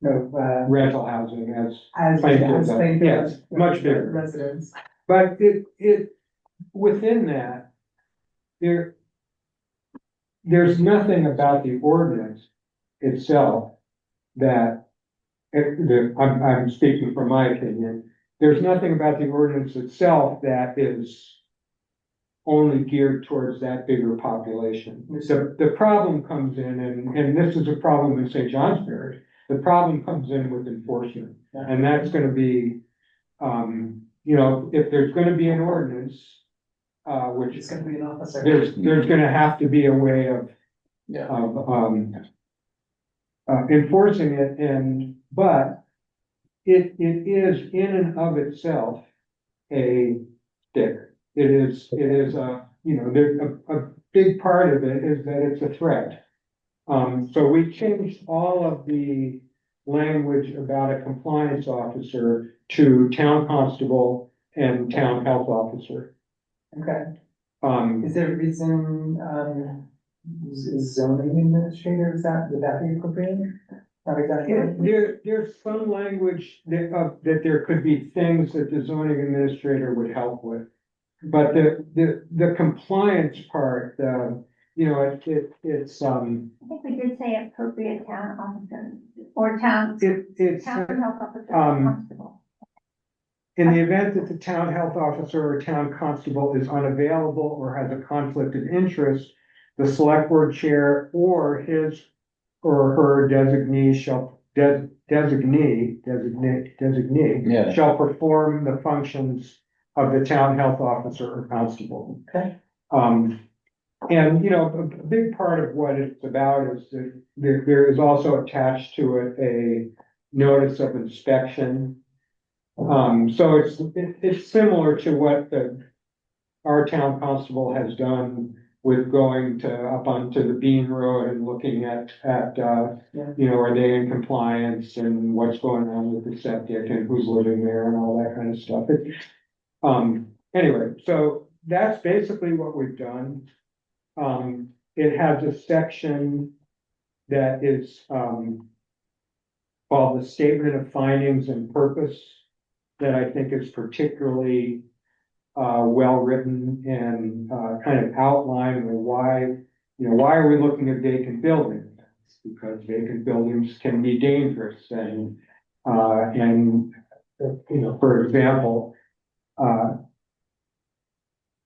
No, rental housing as as Plainfield does. Plainfield Yes, much bigger. residents. But within that, there's nothing about the ordinance itself that, I'm speaking from my opinion, there's nothing about the ordinance itself that is only geared towards that bigger population. So the problem comes in, and this is a problem in St. Johnsbury, the problem comes in with enforcement. And that's gonna be, you know, if there's gonna be an ordinance, which It's gonna be an officer. there's gonna have to be a way of Yeah. enforcing it, but it is in and of itself a stick. It is a, you know, a big part of it is that it's a threat. So we changed all of the language about a compliance officer to town constable and town health officer. Okay, is there a reason, zoning administrator, would that be appropriate? Not exactly. There's some language that there could be things that the zoning administrator would help with. But the compliance part, you know, it's, I think we did say appropriate town officer or it's, town health officer um, constable. in the event that the town health officer or town constable is unavailable or has a conflict of interest, the select board chair or his or her designee Yeah. shall perform the functions of the town health officer or constable. Okay. And, you know, a big part of what it's about is that there is also attached to it a notice of inspection. So it's similar to what our town constable has done with going up onto the Bean Road and looking at, you know, are they in compliance and what's going on with the septic and who's living there and all that kind of stuff. Anyway, so that's basically what we've done. It has a section that is, called the Statement of Findings and Purpose that I think is particularly well-written and kind of outline why, you know, why are we looking at vacant buildings? Because vacant buildings can be dangerous and, you know, for example,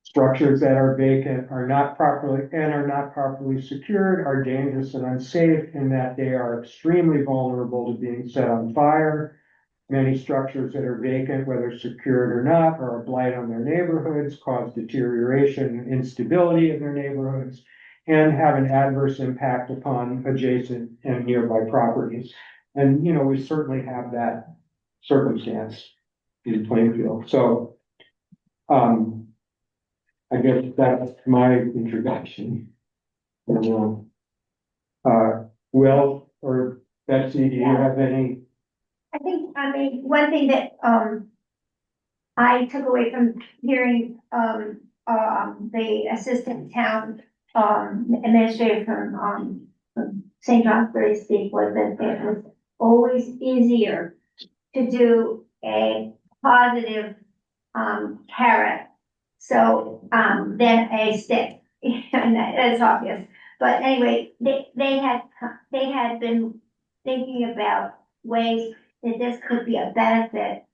structures that are vacant are not properly secured, are dangerous and unsafe in that they are extremely vulnerable to being set on fire. Many structures that are vacant, whether secured or not, are a blight on their neighborhoods, cause deterioration and instability in their neighborhoods, and have an adverse impact upon adjacent and nearby properties. And, you know, we certainly have that circumstance in Plainfield. So, I guess that's my introduction. Will or Betsy, do you have any? I mean, one thing that, I took away from hearing, the assistant town, administrator from St. Johnsbury speak was that it was always easier to do a positive, carrot. So, than a stick, and that's obvious. But anyway, they had been thinking about ways that this could be a benefit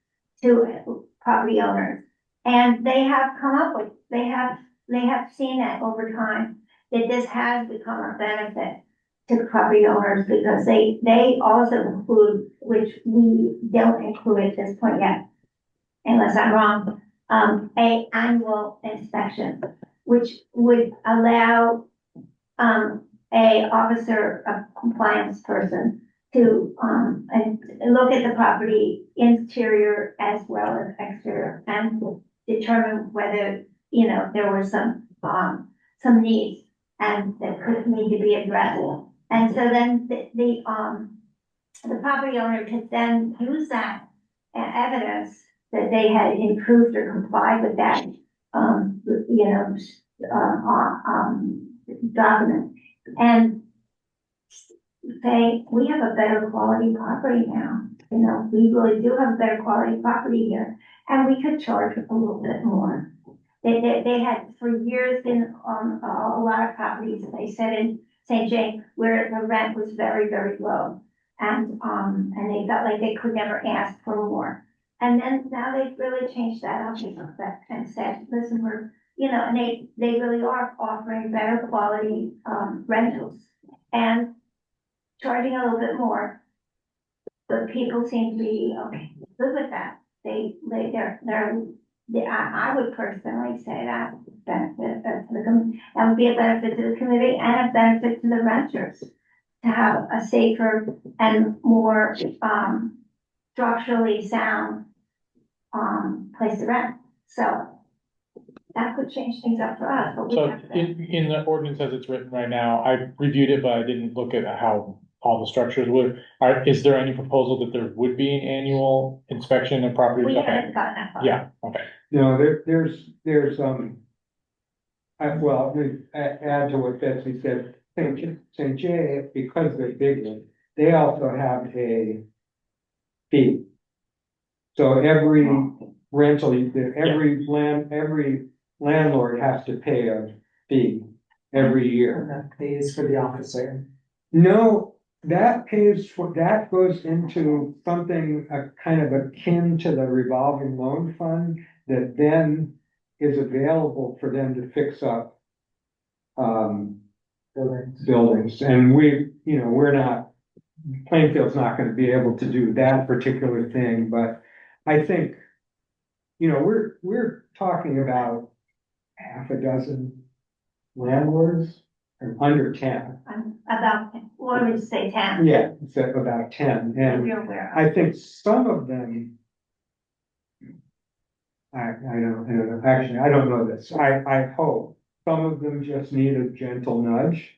to property owners. And they have come up with, they have seen that over time, that this has become a benefit to property owners because they also include, which we don't include at this point yet, unless I'm wrong, a annual inspection, which would allow, a officer, a compliance person to, and look at the property interior as well as exterior and determine whether, you know, there were some needs and that could need to be addressed. And so then the property owner could then use that evidence that they had improved or complied with that, you know, document. And say, we have a better quality property now. You know, we really do have a better quality property here, and we could charge a little bit more. They had for years been on a lot of properties, they said in St. James, where the rent was very, very low. And they felt like they could never ask for more. And then now they've really changed that up a little bit and said, listen, we're, you know, and they really are offering better quality, rentals and charging a little bit more. But people seem to be, okay, good with that. I would personally say that benefit that would be a benefit to the community and a benefit to the renters to have a safer and more, structurally sound, place to rent. So that could change things up for us, but we So have to. in the ordinance as it's written right now, I reviewed it, but I didn't look at how all the structures would. Is there any proposal that there would be an annual inspection of properties? We Okay. haven't gotten that far. Yeah, okay. No, there's, well, to add to what Betsy said, St. J, because they're big, they also have a fee. So every rental, every landlord has to pay a fee. every year. And that pays for the officer. No, that goes into something kind of akin to the revolving loan fund that then is available for them to fix up buildings. And we're not, Plainfield's not gonna be able to do that particular thing, but I think, we're talking about half a dozen landlords, or under 10. About, what would you say, 10? Yeah, it's about 10, and You're aware of. I think some of them. I don't know, actually, I don't know this, I hope some of them just need a gentle nudge.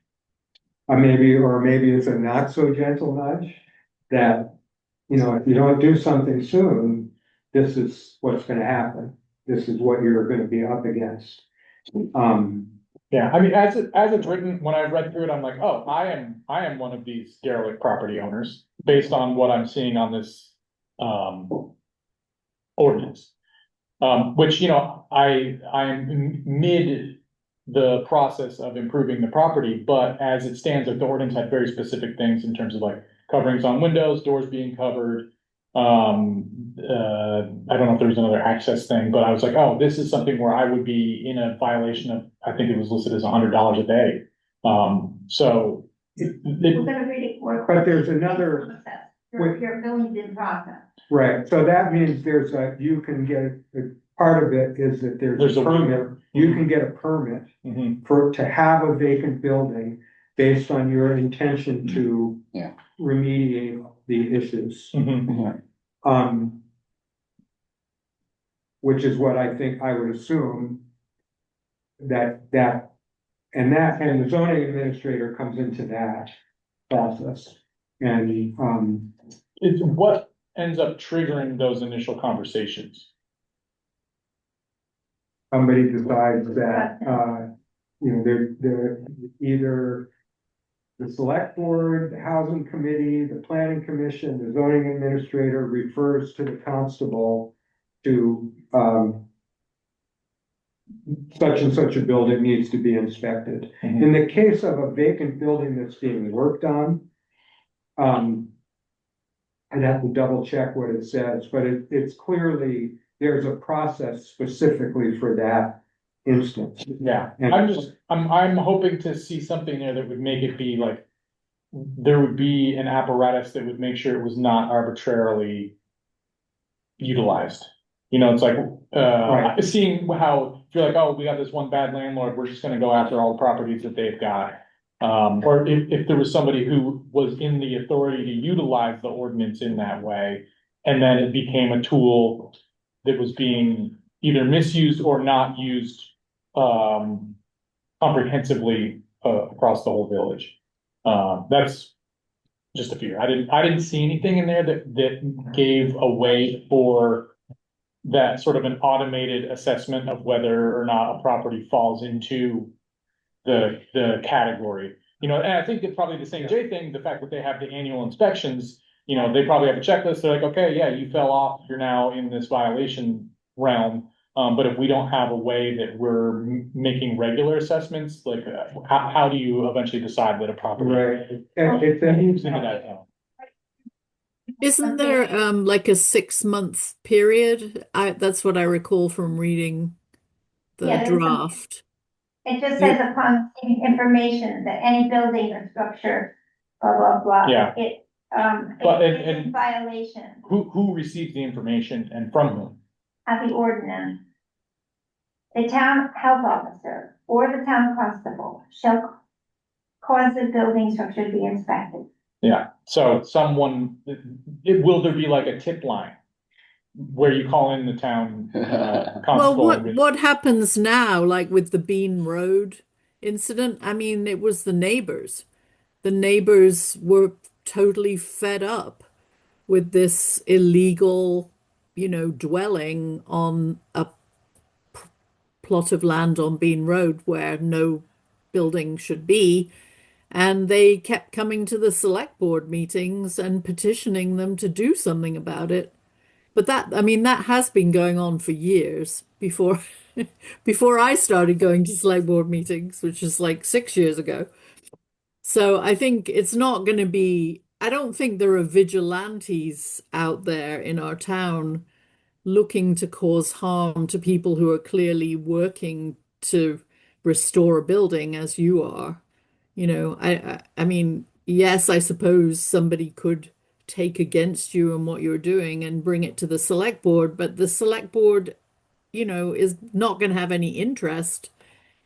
Or maybe it's a not so gentle nudge, that, if you don't do something soon, this is what's gonna happen. This is what you're gonna be up against. Yeah, I mean, as it's written, when I read through it, I'm like, oh, I am one of these derelict property owners, based on what I'm seeing on this, ordinance. Which, I'm mid the process of improving the property, but as it stands, like, the ordinance had very specific things in terms of like coverings on windows, doors being covered. I don't know if there was another access thing, but I was like, oh, this is something where I would be in a violation of, I think it was listed as $100 a day. So. We're gonna read it more. But there's another. Your billing's in process. Right, so that means you can get, part of it is that there's a permit, you can get a permit to have a vacant building based on your intention to Yeah. remediate the issues. Which is what I think I would assume and the zoning administrator comes into that process. And, It's what ends up triggering those initial conversations. somebody decides that, they're either the select board, the housing committee, the planning commission, the zoning administrator refers to the constable to, such and such a building needs to be inspected. In the case of a vacant building that's being worked on, I'd have to double check what it says, but it's clearly, there's a process specifically for that instance. Yeah, And- I'm hoping to see something there that would make it be like, there would be an apparatus that would make sure it was not arbitrarily utilized. It's like, Right. seeing how, if you're like, oh, we got this one bad landlord, we're just gonna go after all the properties that they've got. Or if there was somebody who was in the authority to utilize the ordinance in that way, and then it became a tool that was being either misused or not used, comprehensively, across the whole village. That's just a fear. I didn't see anything in there that gave a way for that sort of an automated assessment of whether or not a property falls into the category. And I think it's probably the St. J thing, the fact that they have the annual inspections, they probably have a checklist. They're like, okay, yeah, you fell off, you're now in this violation realm. But if we don't have a way that we're making regular assessments, like, how do you eventually decide that a property Right. moves into that zone? Isn't there like a 6-month period? That's what I recall from reading the Yeah, there's draft. It just says upon seeing information that any building or structure, blah, blah, blah. Yeah. But- It's and- in violation Who receives the information and from whom? of the ordinance. The town health officer or the town constable shall cause the building structure to be inspected. Yeah, so will there be like a tip line where you call in the town Well, constable? what happens now, like with the Bean Road incident? I mean, it was the neighbors. The neighbors were totally fed up with this illegal, dwelling on a plot of land on Bean Road where no building should be. And they kept coming to the select board meetings and petitioning them to do something about it. But I mean, that has been going on for years before, before I started going to select board meetings, which is like 6 years ago. So I think it's not going to be, I don't think there are vigilantes out there in our town looking to cause harm to people who are clearly working to restore a building as you are. I mean, yes, I suppose somebody could take against you and what you're doing and bring it to the select board, but the select board, is not going to have any interest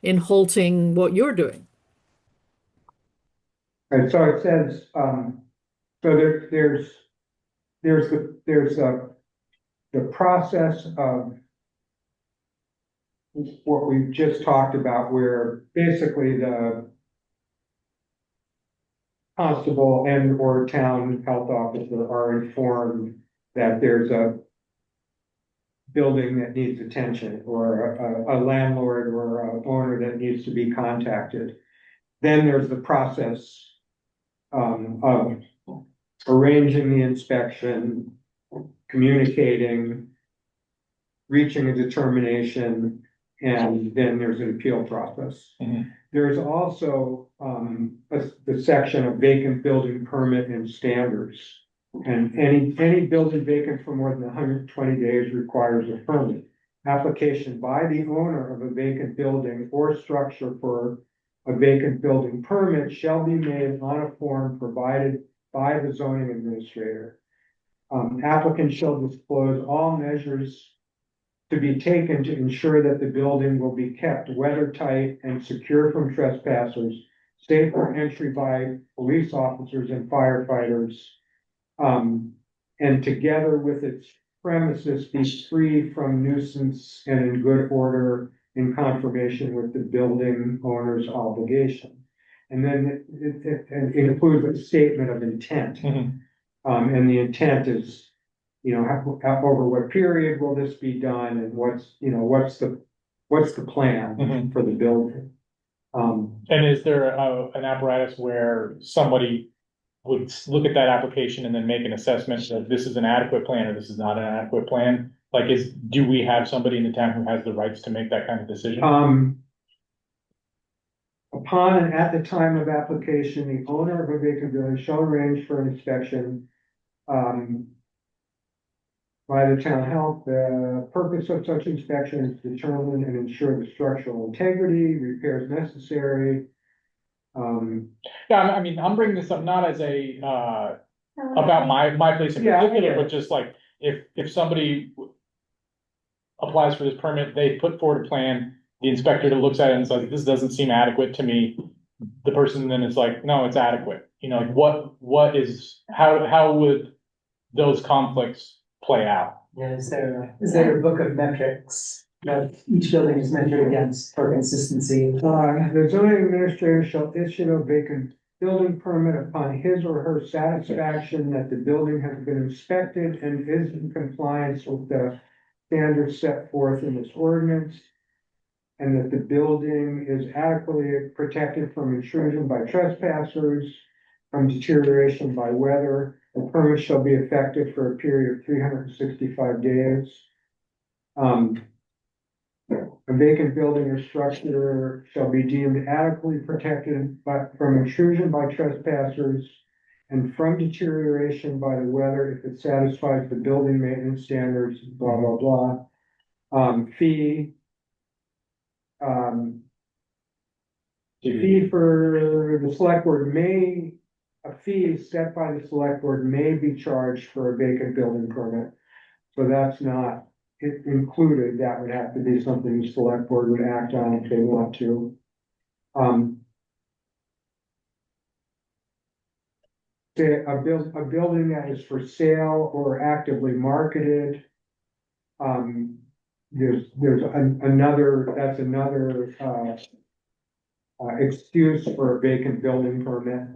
in halting what you're doing. And so it says, so the process of what we've just talked about, where basically the constable and or town health officer are informed that there's a building that needs attention, or a landlord or a owner that needs to be contacted. Then there's the process of arranging the inspection, communicating, reaching a determination, and then there's an appeal process. Mhm. There's also the section of vacant building permit and standards. And any building vacant for more than 120 days requires a permit. Application by the owner of a vacant building or structure for a vacant building permit shall be made on a form provided by the zoning administrator. Applicant shall disclose all measures to be taken to ensure that the building will be kept weather tight and secure from trespassers, safe for entry by police officers and firefighters, and together with its premises be free from nuisance and in good order in confirmation with the building owner's obligation. And then it includes a statement of intent. Mhm. And the intent is, over what period will this be done, and what's the plan Mhm. for the building? And is there an apparatus where somebody would look at that application and then make an assessment that this is an adequate plan or this is not an adequate plan? Like, do we have somebody in the town who has the rights to make that kind of decision? Upon and at the time of application, the owner of a vacant building shall arrange for an inspection, by the town health. The purpose of such inspection is to determine and ensure the structural integrity, repairs necessary. Yeah, I mean, I'm bringing this up not as about my place in Yeah, particular, yeah. but just like, if somebody applies for this permit, they put forward a plan, the inspector looks at it and says, this doesn't seem adequate to me. The person then is like, no, it's adequate. Like how would those conflicts play out? Yeah, is there a book of metrics that each building is measured against for consistency? The zoning administrator shall issue a vacant building permit upon his or her satisfaction that the building has been inspected and is in compliance with the standards set forth in this ordinance, and that the building is adequately protected from intrusion by trespassers, from deterioration by weather. The permit shall be effective for a period of 365 days. A vacant building or structure shall be deemed adequately protected from intrusion by trespassers and from deterioration by the weather if it satisfies the building maintenance standards, blah, blah, blah. Fee for the select board a fee set by the select board may be charged for a vacant building permit. So that's not included. That would have to be something the select board would act on if they want to. A building that is for sale or actively marketed. There's another excuse for a vacant building permit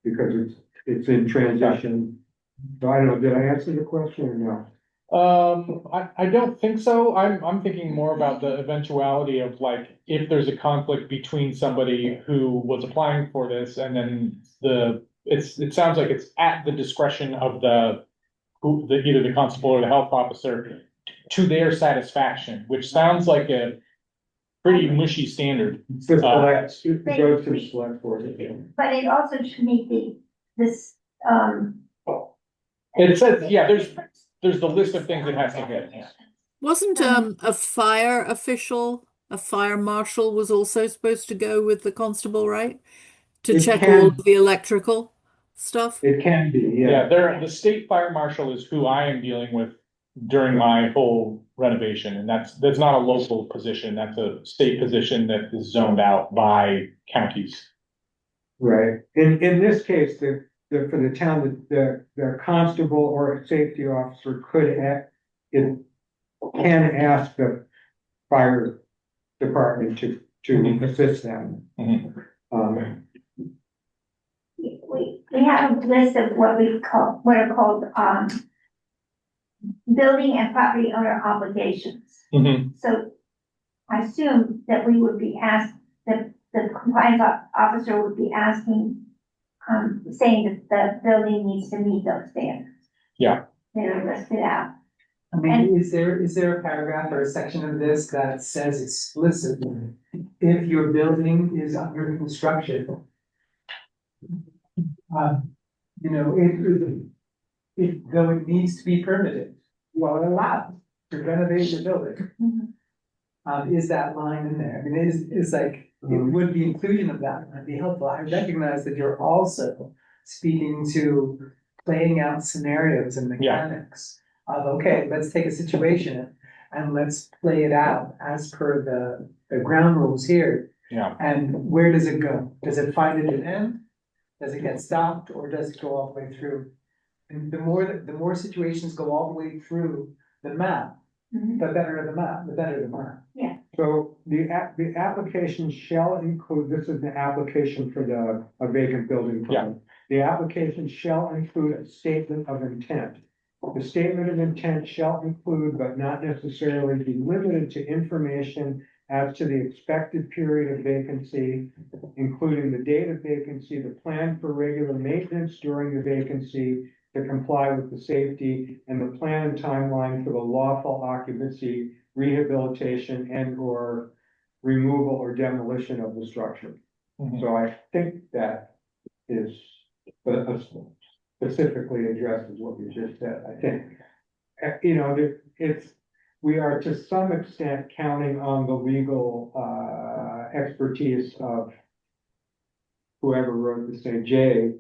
because it's in transition. So I don't know, did I answer the question or no? I don't think so. I'm thinking more about the eventuality of like, if there's a conflict between somebody who was applying for this and then it sounds like it's at the discretion of the either the constable or the health officer to their satisfaction, which sounds like a pretty mushy standard. It's the select, it goes to the select board. But it also should meet this, It says, yeah, there's the list of things it has to hit. Yeah. Wasn't a fire official, a fire marshal was also supposed to go with the constable, right? To It check can- all of the electrical stuff? It can be, Yeah, the state fire marshal is who I am dealing with during my whole renovation, and that's not a local position, that's a state position that is zoned out by counties. Right, in this case, for the town, the constable or safety officer it can ask the fire department to assist them. Mhm. we have a list of what are called, building and property owner obligations. Mhm. So I assume that we would be asked, that the compliance officer would be asking, saying that the building needs to meet those standards. Yeah. They're listed out. I mean, is there a paragraph or a section of this that says explicitly, if your building is under construction? You know, though it needs to be permitted, well, allowed to renovate the building. Is that line in there? I mean, is like, it would be inclusion of that, would be helpful. I recognize that you're also speaking to playing out scenarios and mechanics of, okay, let's take a situation and let's play it out as per the ground rules here. Yeah. And where does it go? Does it find an end? Does it get stopped, or does it go all the way through? And the more situations go all the way through the map, the better the map, the better the map. Yeah. So the application shall include, this is the application for a vacant building permit. The application shall include a statement of intent. The statement of intent shall include, but not necessarily be limited to, information as to the expected period of vacancy, including the date of vacancy, the plan for regular maintenance during the vacancy to comply with the safety, and the plan and timeline for the lawful occupancy, rehabilitation, and or removal or demolition of the structure. So I think that is specifically addresses what you just said, I think. You know, we are to some extent counting on the legal expertise of whoever wrote the St. J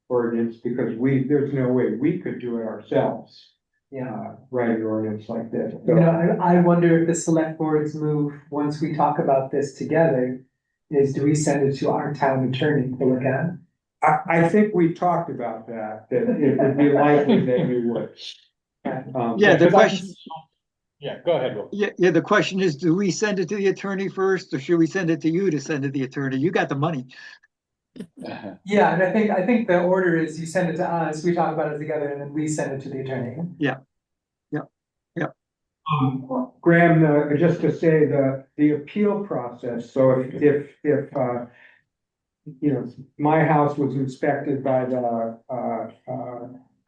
ordinance, because there's no way we could do it ourselves. Write an ordinance like this. You know, I wonder if the select board's move, once we talk about this together, is do we send it to our town attorney to look at? I think we talked about that it would be likely that we would. Yeah, the question, Yeah, go ahead, Will. yeah, the question is, do we send it to the attorney first, or should we send it to you to send to the attorney? You got the money. Yeah, and I think the order is you send it to us, we talk about it together, and then we send it to the attorney. Graham, just to say the appeal process, so if you know, my house was inspected by the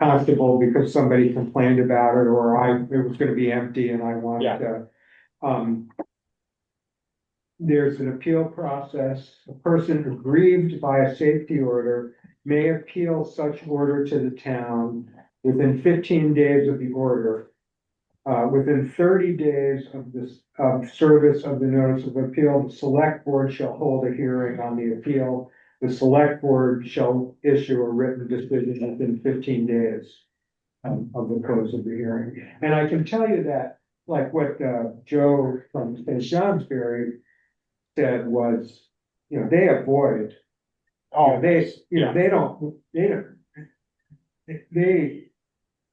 constable because somebody complained about it, or it was gonna be empty and I wanted to, there's an appeal process. A person aggrieved by a safety order may appeal such order to the town within 15 days of the order. Within 30 days of service of the notice of appeal, the select board shall hold a hearing on the appeal. The select board shall issue a written decision within 15 days of the close of the hearing. And I can tell you that, like what Joe from St. Johnsbury said was, you know, they avoid. They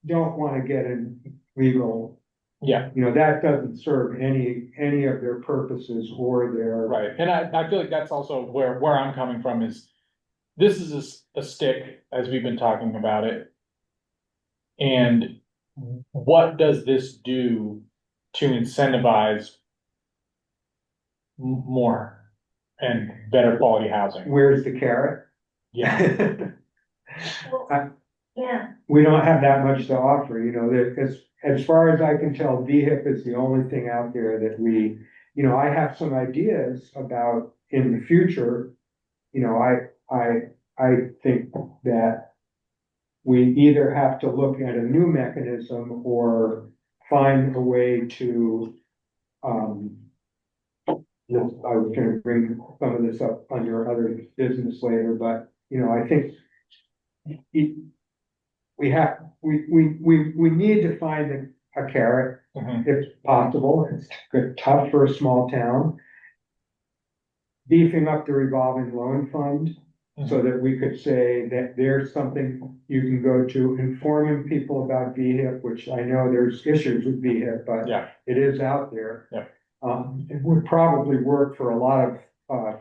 don't want to get in legal. Yeah. You know, that doesn't serve any of their purposes or their. Right, and I feel like that's also where I'm coming from is, this is a stick, as we've been talking about it. And what does this do to incentivize more and better quality housing? Where's the carrot? Yeah. Yeah, we don't have that much to offer, you know, that, as far as I can tell, VHIP is the only thing out there that we, you know, I have some ideas about in the future. You know, I think that we either have to look at a new mechanism or find a way to, I was gonna bring some of this up under other business later, but, you know, I think we need to find a carrot Mhm. if possible. It's tough for a small town. Beefing up the revolving loan fund so that we could say that there's something you can go to, informing people about VHIP, which I know there's issues with VHIP, but Yeah. it is out there. Yeah. It would probably work for a lot of,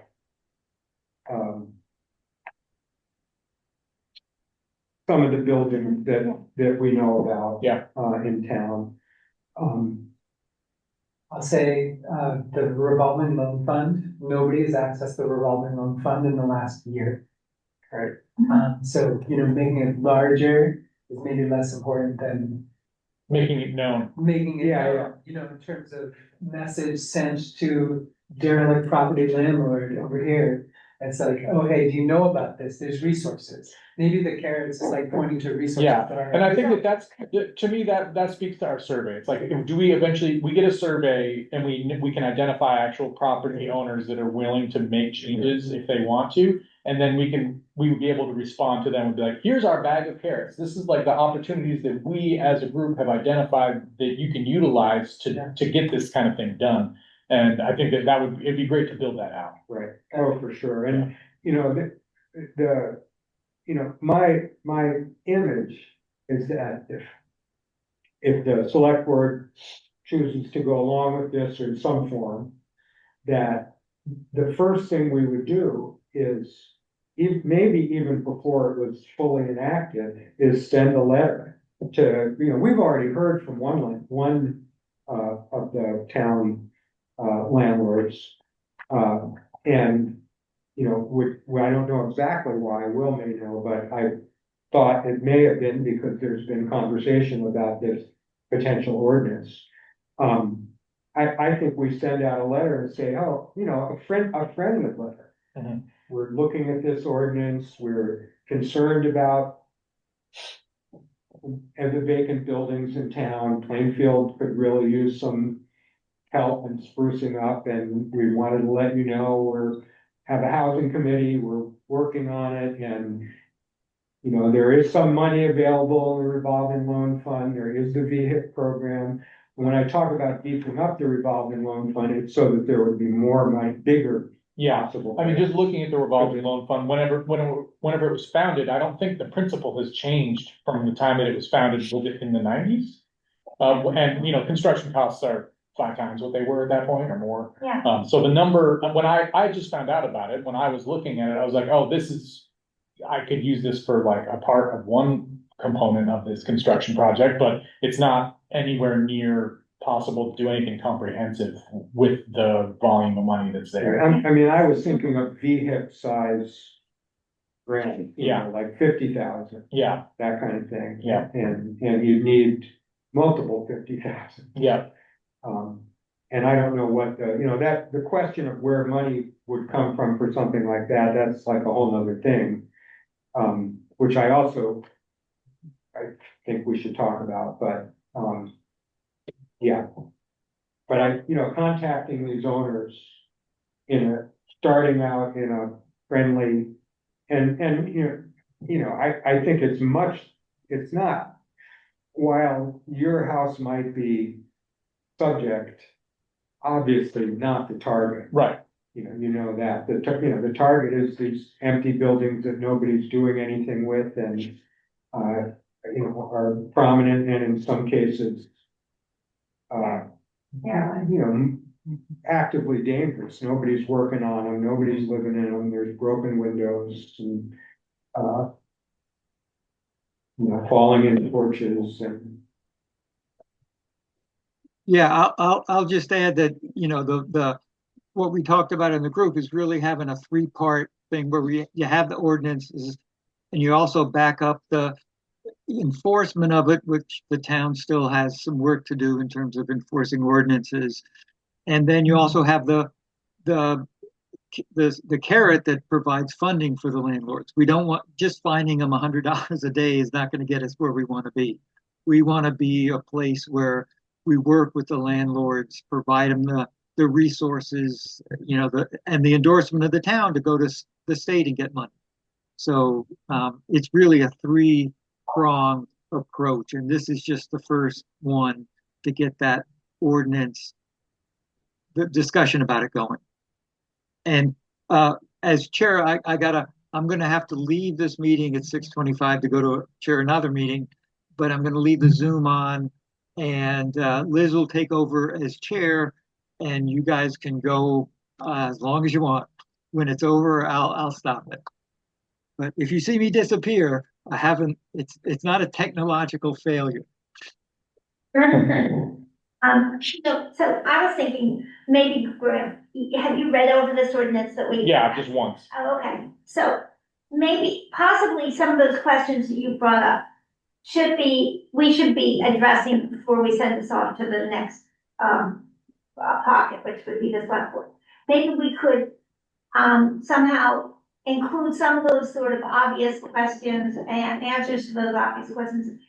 some of the buildings that we know about. Yeah. In town. I'll say, the revolving loan fund, nobody has accessed the revolving loan fund in the last year. Right. So, you know, making it larger is maybe less important than Making it known. making it, Yeah, known, you know, in terms of message sent to derelict property landlord over here. It's like, oh, hey, do you know about this? There's resources. Maybe the carrots is like pointing to resources. Yeah, that are- and I think that's, to me, that speaks to our survey. It's like, do we eventually, we get a survey and we can identify actual property owners that are willing to make changes if they want to. And then we would be able to respond to them and be like, here's our bag of carrots. This is like the opportunities that we as a group have identified that you can utilize to get this kind of thing done. And I think it'd be great to build that out. Right, oh, for sure, and, you know, you know, my image is that if the select board chooses to go along with this in some form, that the first thing we would do is, maybe even before it was fully enacted, is send a letter to, you know, we've already heard from one of the town landlords, and, you know, I don't know exactly why, Will may know, but I thought it may have been because there's been conversation about this potential ordinance. I think we send out a letter and say, oh, you know, a friendly letter. Mhm. We're looking at this ordinance, we're concerned about the vacant buildings in town. Plainfield could really use some help in sprucing up, and we wanted to let you know have a housing committee, we're working on it, and you know, there is some money available in the revolving loan fund, there is the VHIP program. When I talk about beefing up the revolving loan fund, it's so that there would be more money, bigger Yeah, possible. I mean, just looking at the revolving loan fund, whenever it was founded, I don't think the principle has changed from the time that it was founded, was it in the nineties? And, you know, construction costs are 5 times what they were at that point or more. yeah. So the number, when I just found out about it, when I was looking at it, I was like, oh, I could use this for like a part of one component of this construction project, but it's not anywhere near possible to do anything comprehensive with the volume of money that's there. I mean, I was thinking of VHIP size grant, you know, like 50,000. Yeah. That kind of thing. Yeah. And you need multiple 50,000. Yeah. And I don't know what the question of where money would come from for something like that, that's like a whole nother thing. Which I think we should talk about, but, yeah. But contacting these owners starting out in a friendly, and, I think it's not, while your house might be subject, obviously not the target. Right. You know that, the target is these empty buildings that nobody's doing anything with and, are prominent and in some cases, actively dangerous. Nobody's working on them, nobody's living in them, there's broken windows and, falling into porches and. Yeah, I'll just add that, what we talked about in the group is really having a 3-part thing where you have the ordinances and you also back up enforcement of it, which the town still has some work to do in terms of enforcing ordinances. And then you also have the the carrot that provides funding for the landlords. We don't want just finding them $100 a day is not going to get us where we want to be. We want to be a place where we work with the landlords, provide them the resources, and the endorsement of the town to go to the state and get money. So it's really a three-pronged approach, and this is just the first one to get that ordinance, the discussion about it going. And as chair, I'm gonna have to leave this meeting at 6:25 to go to chair another meeting, but I'm gonna leave the Zoom on, and Liz will take over as chair, and you guys can go as long as you want. When it's over, I'll stop it. But if you see me disappear, I haven't. It's not a technological failure. So I was thinking, maybe, Graham, have you read over this ordinance that we? Yeah, just once. Oh, okay, so maybe possibly some of those questions that you brought up we should be addressing before we send this off to the next, pocket, which would be the select board. Maybe we could, somehow include some of those sort of obvious questions and answers to those obvious questions.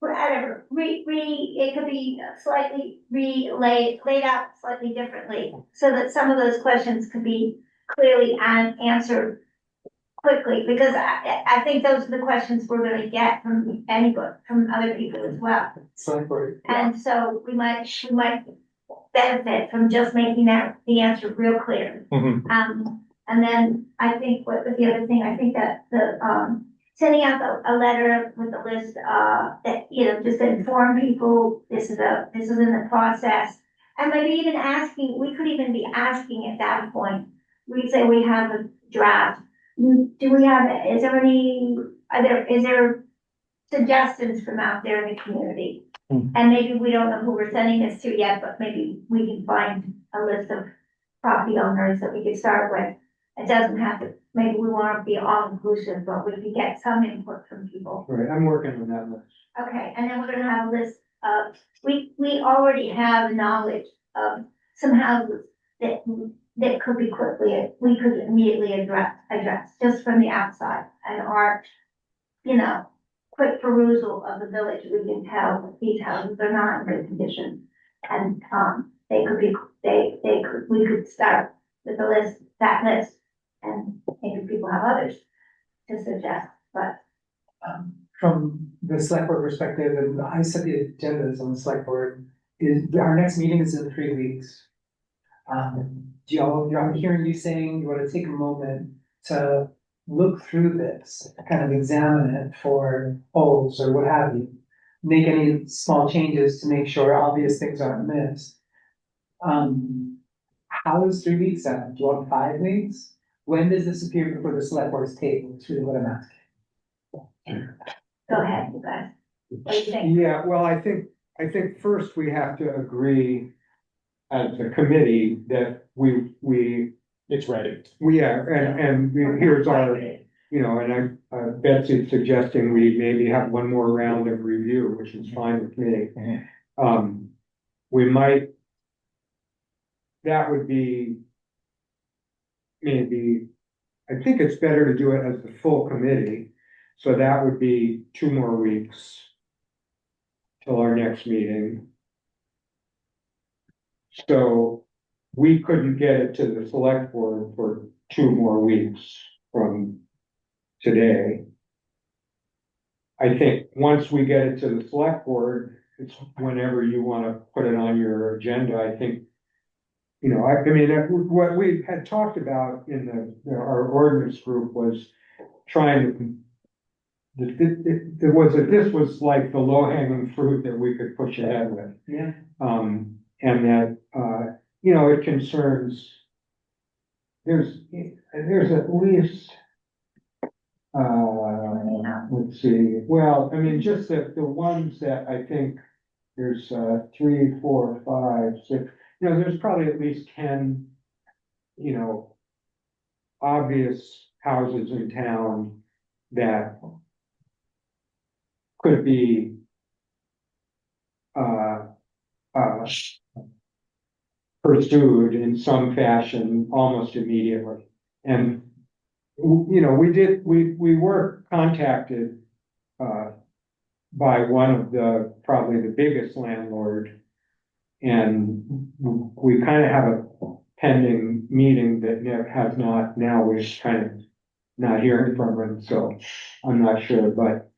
Whatever, it could be slightly laid out slightly differently, so that some of those questions could be clearly answered quickly, because I think those are the questions we're gonna get from anybody, from other people as well. And so we might benefit from just making the answer real clear. And then I think what was the other thing, I think that sending out a letter with a list, that, just to inform people, this is in the process. And maybe even we could even be asking at that point, we say we have a draft. Is there suggestions from out there in the community? And maybe we don't know who we're sending this to yet, but maybe we can find a list of property owners that we could start with. It doesn't have to, maybe we want to be all inclusive, but we can get some input from people. Right, I'm working on that list. Okay, and then we're gonna have a list of, we already have knowledge of some houses that could be we could immediately address just from the outside, and our, quick perusal of the village, we can tell that these houses are not in good condition. And, we could start with that list, and maybe people have others to suggest, but. From the select board perspective, and I set the agendas on the select board, our next meeting is in 3 weeks. I'm hearing you saying you wanna take a moment to look through this, kind of examine it for holes or what have you. Make any small changes to make sure obvious things aren't missed. How is 3 weeks out? Do you want 5 weeks? When does this appear before the select board's table? That's really what I'm asking. Go ahead, you guys. What do you think? Yeah, well, I think first we have to agree as a committee that It's ready. we are, and here's our, and Betsy's suggesting we maybe have one more round of review, which is fine with me. We might, that would be maybe, I think it's better to do it as the full committee. So that would be 2 more weeks till our next meeting. So we couldn't get it to the select board for 2 more weeks from today. I think once we get it to the select board, it's whenever you want to put it on your agenda. I think, what we had talked about in our ordinance group was trying to, this was like the low hanging fruit that we could push ahead with. Yeah. And that, it concerns, there's at least, let's see, well, just the ones that I think there's 3, 4, 5, 6, there's probably at least 10, obvious houses in town that could be uh, uh, pursued in some fashion almost immediately. And, you know, we were contacted by one of probably the biggest landlord. And we kind of have a pending meeting that Nick has not, now we're just kind of not hearing from him, so I'm not sure, but,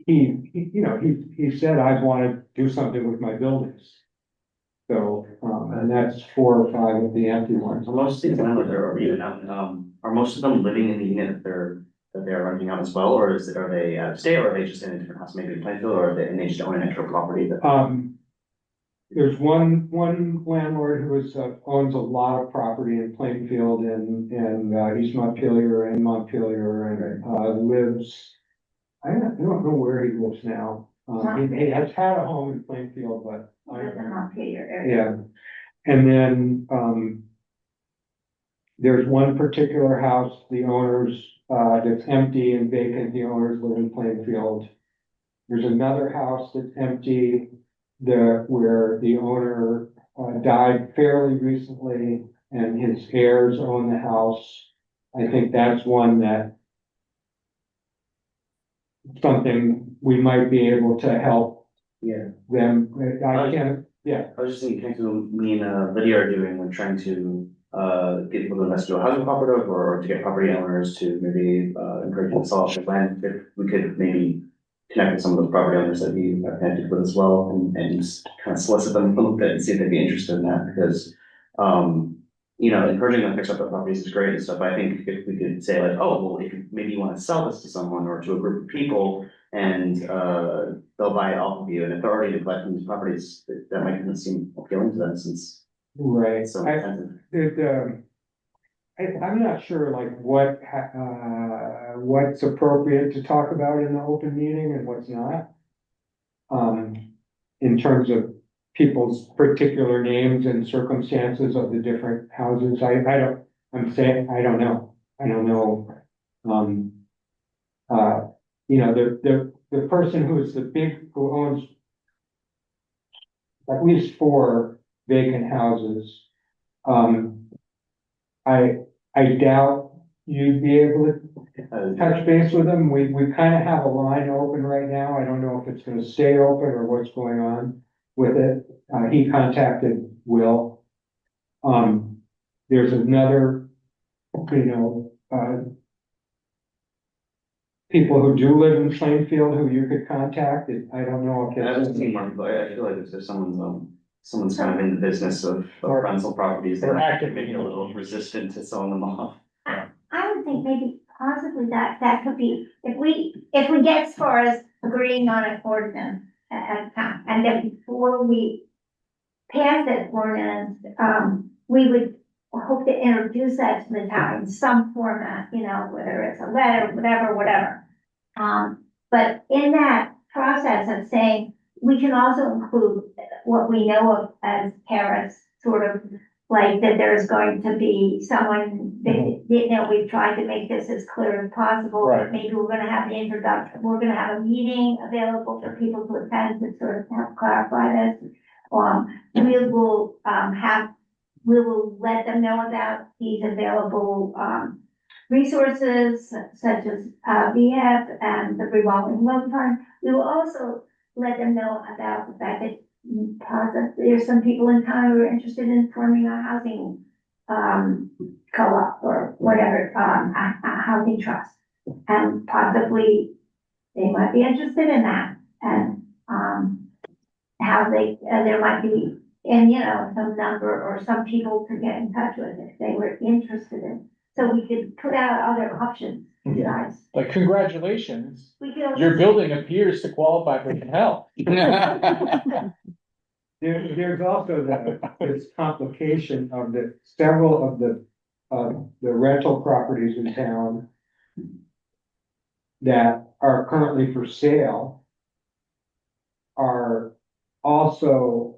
he said, I want to do something with my buildings. So, and that's 4 or 5 of the empty ones. So most of these landlords are even out, are most of them living in the unit that they're renting out as well, or are they out of state, or are they just in a different house, maybe in Plainfield, or and they just own an extra property that? There's one landlord who owns a lot of property in Plainfield and East Montpelier and Montpelier and lives, I don't know where he lives now. He has had a home in Plainfield, but I don't know. Yeah, and then there's one particular house, the owners, that's empty and vacant, the owners live in Plainfield. There's another house that's empty, where the owner died fairly recently and his heirs own the house. I think that's one that something we might be able to help Yeah. them. I can't, yeah. I was just thinking, kind of me and Lydia are doing when trying to get people to invest in a housing cooperative or to get property owners to maybe encourage them to sell off their land. If we could maybe connect with some of those property owners that we have connected with as well and just kind of solicit them a little bit and see if they'd be interested in that because encouraging them to fix up their properties is great and stuff. I think if we could say like, oh, well, if maybe you want to sell this to someone or to a group of people and they'll buy it off of you, and if they're already neglecting these properties, that might seem appealing to them since Right. it's so expensive. I'm not sure like what's appropriate to talk about in the open meeting and what's not. In terms of people's particular names and circumstances of the different houses, I don't know. The person who owns at least 4 vacant houses, I doubt you'd be able to touch base with them. We kind of have a line open right now. I don't know if it's gonna stay open or what's going on with it. He contacted Will. There's another, people who do live in Plainfield who you could contact. I don't know if I was it's. thinking more, I feel like if there's someone's kind of in the business of rental properties, Or they're active maybe a little resistant to selling them off. I would think maybe possibly that could be, if we get as far as agreeing on an ordinance at time, and then before we pass that ordinance, we would hope to introduce that to the town in some format, whether it's a letter, whatever. But in that process of saying, we can also include what we know of as parents, sort of like that there's going to be someone, we've tried to make this as clear as possible. Right. Maybe we're gonna have the introduction, we're gonna have a meeting available for people to attend to sort of help clarify this. We will let them know about these available, resources such as, VHAP and the revolving loan fund. We will also let them know about the fact that there's some people in town who are interested in forming a housing co-op or whatever, a housing trust. And possibly they might be interested in that and how there might be, and some number or some people to get in touch with if they were interested in. So we could put out other options, guys. Like, congratulations, We could also your building appears to qualify for help. There's also this complication of several of the rental properties in town that are currently for sale are also,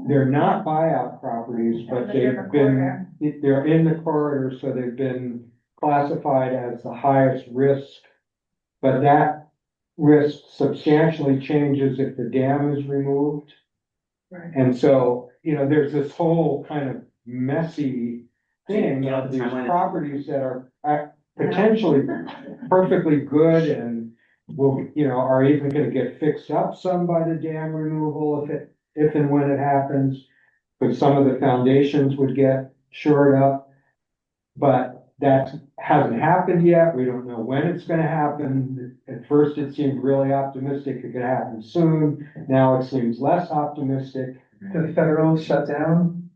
they're not buyout properties, but they're in the corridor, so they've been classified as the highest risk but that risk substantially changes if the dam is removed. Right. And so, there's this whole kind of messy thing of these properties that are potentially perfectly good and will, are even gonna get fixed up some by the dam removal if and when it happens. But some of the foundations would get shored up. But that hasn't happened yet. We don't know when it's gonna happen. At first, it seemed really optimistic it could happen soon. Now it seems less optimistic. The federal shutdown,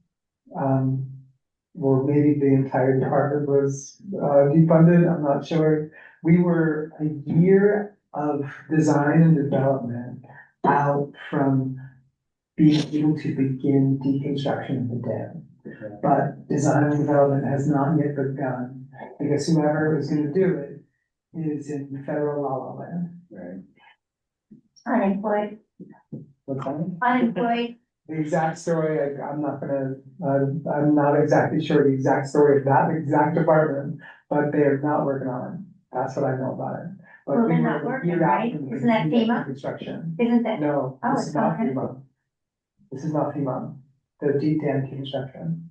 or maybe the entire department was defunded, I'm not sure. We were a year of design and development out from being able to begin deconstruction of the dam. But design and development has not yet begun, because whoever is gonna do it is in federal la la land. Right. Unemployed, What's that? unemployed. The exact story, I'm not gonna, I'm not exactly sure the exact story of that exact department, but they're not working on it. That's what I know about it. But Well, we they're were not a working, year out right? from the Isn't that beginning of FEMA? Construction. Isn't that? No, Oh, this it's is not not. FEMA. This is not FEMA. The deep dam construction.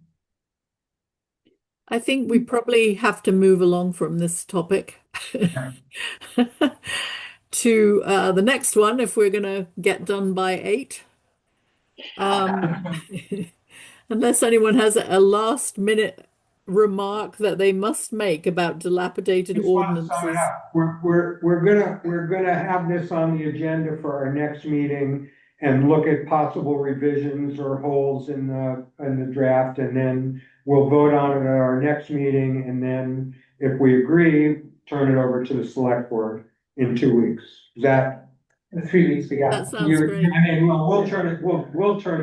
I think we probably have to move along from this topic to the next one if we're going to get done by 8. Unless anyone has a last minute remark that they must make about dilapidated Just want to sum it ordinances. up. We're gonna have this on the agenda for our next meeting and look at possible revisions or holes in the draft, and then we'll vote on it at our next meeting, and then if we agree, turn it over to the select board in 2 weeks. Is that? In 3 weeks, we got. That sounds great. I mean, we'll turn it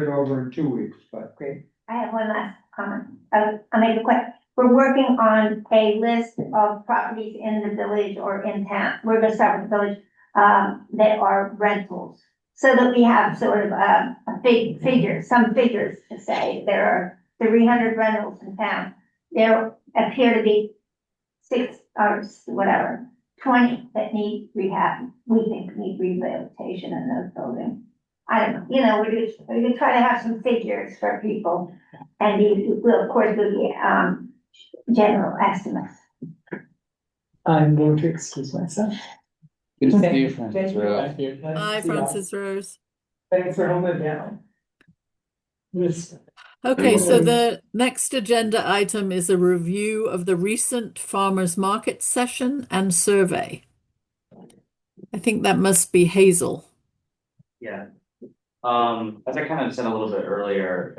over in 2 weeks, but. Great. I have one last comment. I'll make it quick. We're working on a list of properties in the village or in town. We're gonna start with the village, that are rentals. So that we have sort of a big figure, some figures to say there are 300 rentals in town. There appear to be 6 or whatever, 20 that need rehab, we think need rehabilitation in those buildings. I don't know, we're gonna try to have some figures for people, and these will, of course, be, general estimates. I'm going to excuse myself. Good to see Thank you, you. Francis. Thank you. Really. Thank you. Bye, See ya. Francis Rose. Thanks for holding it down. Yes. Okay, so the next agenda item is a review of the recent farmers market session and survey. I think that must be Hazel. Yeah. As I kind of said a little bit earlier,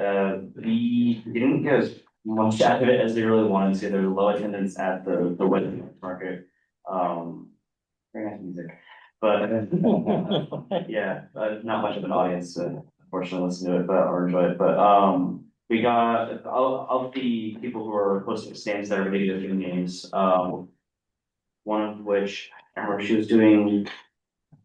we didn't get as much out of it as we really wanted to. There was low attendance at the wedding market. Very nice music, but yeah, not much of an audience to unfortunately listen to it, but or enjoy it. But we got of the people who were posting stands there, we did a few names. One of which I remember she was doing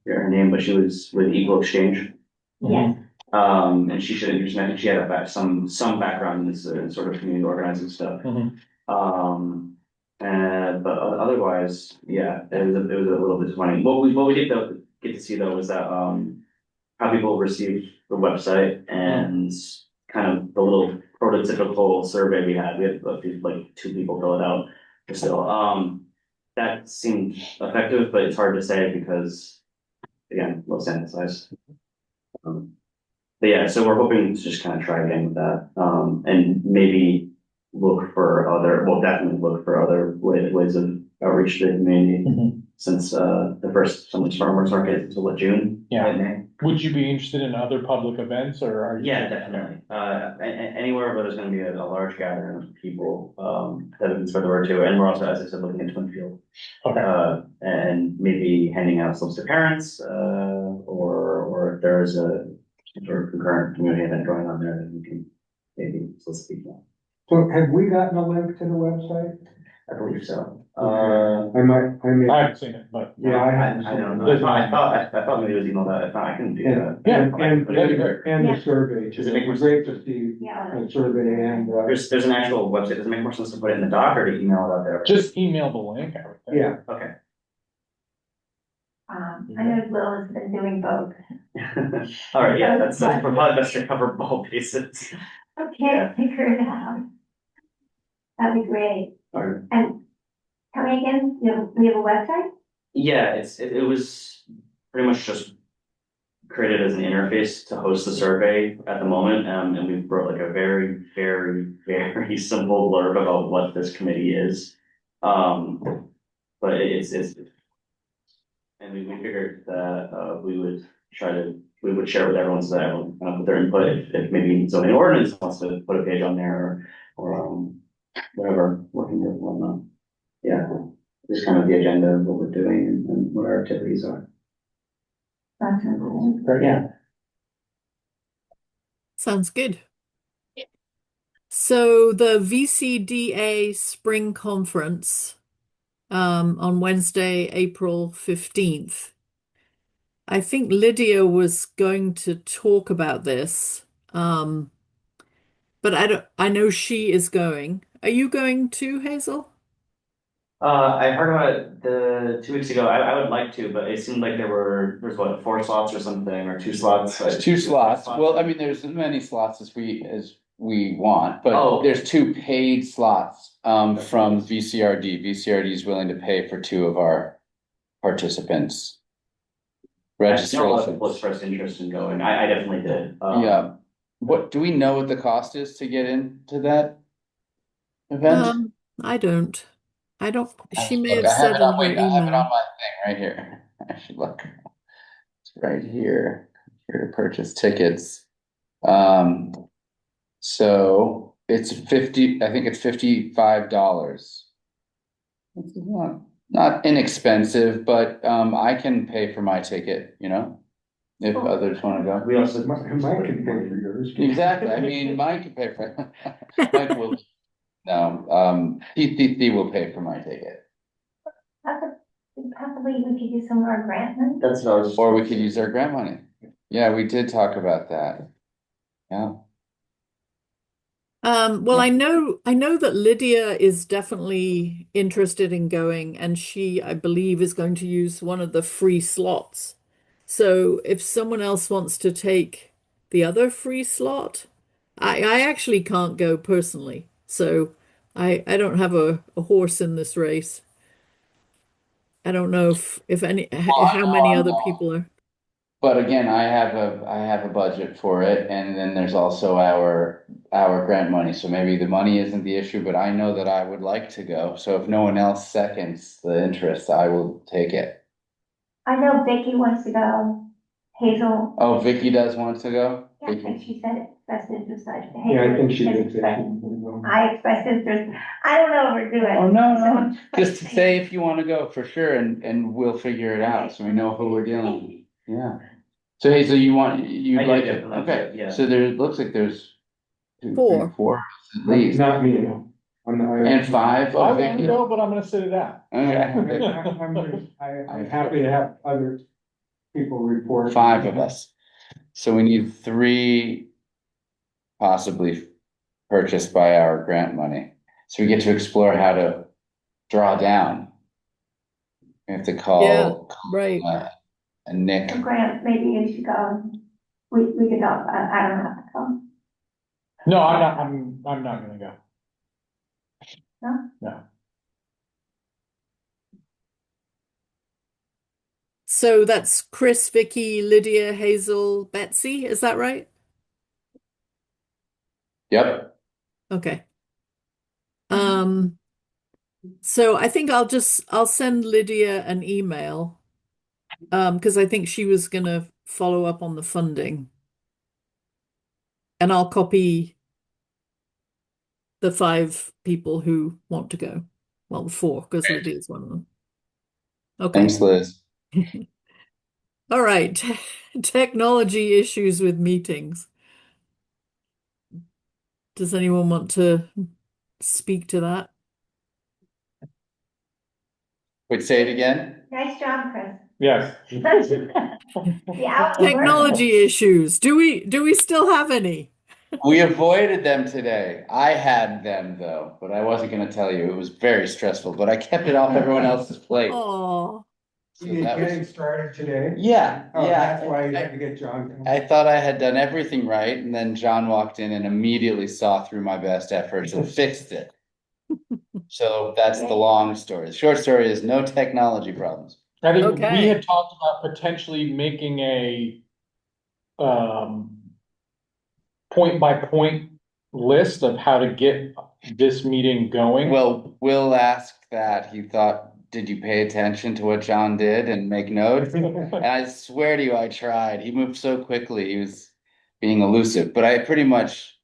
her name, but she was with Equal Exchange. Yes. And she should have mentioned, I think she had some background in this sort of community organizing stuff. But otherwise, yeah, it was a little disappointing. What we did though get to see though was that how people received the website and kind of the little prototypical survey we had. We had like 2 people fill it out. But still, that seemed effective, but it's hard to say because again, low sample size. But yeah, so we're hoping to just kind of try again with that, and maybe definitely look for other ways of outreach to the community. Since the first Summer's Farmers Market is until June. Yeah. May. Would you be interested in other public events, or are you? Yeah, definitely. Anywhere where there's going to be a large gathering of people, that we can spread the word to, and we're also, as I said, looking at Twinfield. Okay. And maybe handing out slips to parents, or if there's a sort of concurrent community event going on there, then we can maybe solicit people. So have we gotten a link to the website? I believe so. I may. I haven't seen it, but. Yeah, I don't know. I thought maybe it was emailed out. If not, I can do that. And the survey, Does it make more great to see Yeah. the survey and, There's an actual website. Does it make more sense to put it in the doc or to email it out there? Just email the link, I would think. yeah. Okay. I know Will has been doing both. All right, yeah, that's probably best to cover both bases. Okay, Yeah. figure it out. That'd be great. All right. And tell me again, we have a website? Yeah, it was pretty much just created as an interface to host the survey at the moment, and we wrote like a very, very, very simple blurb about what this committee is. But it's and we figured that we would share with everyone so that everyone kind of put their input if maybe zoning ordinance wants to put a page on there or whatever working group whatnot. Yeah, just kind of the agenda of what we're doing and what our activities are. That's cool. Yeah. Sounds good. So the VCDA Spring Conference on Wednesday, April 15th. I think Lydia was going to talk about this, but I know she is going. Are you going too, Hazel? I heard about it 2 weeks ago. I would like to, but it seemed like there's what, 4 slots or something, or 2 slots. There's 2 slots. Well, I mean, there's as many slots as we want, but Oh. there's 2 paid slots from VCRD. VCRD is willing to pay for 2 of our participants. I know a lot of people Registrations. expressed interest in going. I definitely did. Yeah. What, do we know what the cost is to get into that event? I don't. She may Look, have said in her I have it on email. my thing right here. I should look. It's right here. Here to purchase tickets. So it's 50, I think it's $55. It's not inexpensive, but I can pay for my ticket, if others want to go. We also. Mike can pay for yours. Exactly. I mean, Mike can pay for Mike will. No, he will pay for my ticket. Possibly we could use some of our grant money. That's what I was. Or we could use our grant money. Yeah, we did talk about that. Yeah. Well, I know that Lydia is definitely interested in going, and she, I believe, is going to use one of the free slots. So if someone else wants to take the other free slot, I actually can't go personally. So I don't have a horse in this race. I don't know if any how many other people are. But again, I have a budget for it, and then there's also our grant money. So maybe the money isn't the issue, but I know that I would like to go. So if no one else seconds the interest, I will take it. I know Vicky wants to go. Hazel. Oh, Vicky does want to go? Yeah, Vicky? and she said expressed interest. Yeah, I think she did. I expressed interest. I don't know if we're doing. Oh, no. Just say if you want to go for sure, and we'll figure it out so we know who we're dealing with. Yeah. So Hazel, you'd I like do it? definitely, Okay. yeah. So there looks like there's 2, 4. 3, 4 at least. Not me. And 5 I of want to Vicky. go, but I'm gonna sit it out. Okay. I'm happy to have other people report. 5 of us. So we need 3 possibly purchased by our grant money. So we get to explore how to draw down. We have to Yeah, call right. Nick. The grant, maybe you should go. We could all, I don't have to come. No, I'm not gonna go. No? No. So that's Chris, Vicky, Lydia, Hazel, Betsy. Is that right? Yep. Okay. So I think I'll send Lydia an email, because I think she was gonna follow up on the funding. And I'll copy the 5 people who want to go. Well, 4, because Lydia's one of them. Okay. Thanks, Liz. All right. Technology issues with meetings. Does anyone want to speak to that? Wait, say it again? Nice job, Chris. Yes. Yeah. Technology issues. Do we still have any? We avoided them today. I had them though, but I wasn't going to tell you. It was very stressful, but I kept it off everyone else's plate. Oh, So You that getting was, started today? yeah, Oh, yeah. that's why you had to get John. I thought I had done everything right, and then John walked in and immediately saw through my best efforts and fixed it. So that's the long story. The short story is no technology problems. I think we Okay. had talked about potentially making a, point by point list of how to get this meeting going. Well, Will asked that. He thought, did you pay attention to what John did and make notes? And I swear to you, I tried. He moved so quickly. He was being elusive, but I pretty much,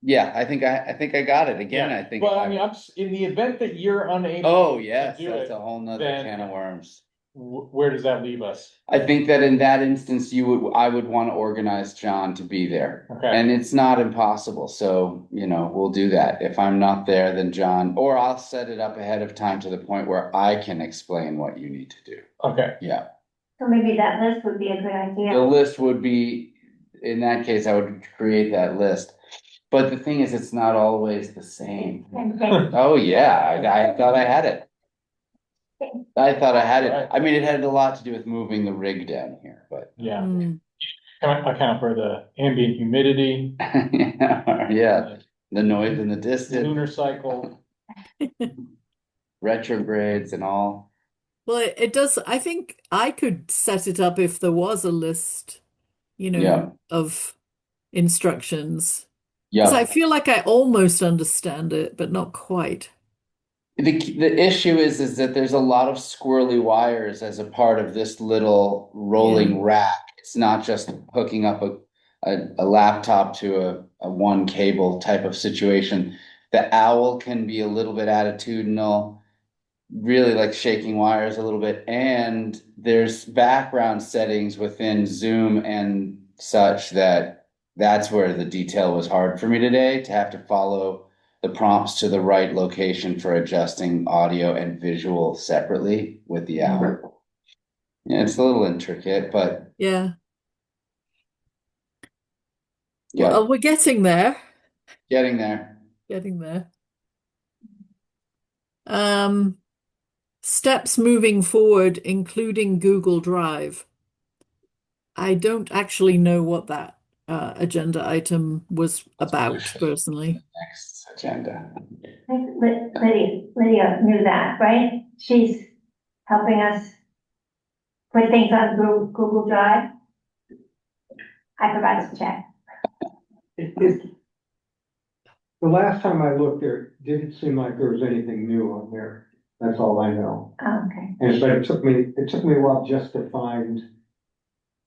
yeah, I think I got it again. I think. Well, I mean, in the event that you're unable. Oh, to yes, do that's it, a whole nother then- can of worms. Where does that leave us? I think that in that instance, I would want to organize John to be there. Okay. And it's not impossible, so, we'll do that. If I'm not there, then John, or I'll set it up ahead of time to the point where I can explain what you need to do. Okay. Yeah, So maybe that list would be a good idea. the list would be, in that case, I would create that list. But the thing is, it's not always the same. Oh, yeah, I thought I had it. I thought I had it. I mean, it had a lot to do with moving the rig down here, but. Yeah. Mm. Can I account for the ambient humidity, Yeah, the noise in the the distance, lunar cycle? retrogrades and all. Well, it does. I think I could set it up if there was a list, Yeah. of instructions. Because Yeah, I feel like I almost understand it, but not quite. the issue is that there's a lot of squirrely wires as a part of this little rolling rack. It's not just hooking up a laptop to a one cable type of situation. The owl can be a little bit attitudinal, really like shaking wires a little bit, and there's background settings within Zoom and such that's where the detail was hard for me today, to have to follow the prompts to the right location for adjusting audio and visual separately with the app. Yeah, it's a little intricate, but Yeah. yeah, Well, we're getting there. getting there. Getting there. Steps moving forward, including Google Drive. I don't actually know what that agenda item was about personally. Next agenda. I think Lydia knew that, right? She's helping us put things on Google Drive. I forgot to check. The last time I looked there, didn't seem like there was anything new on there. That's all I know. Oh, okay. But it took me a while just to find.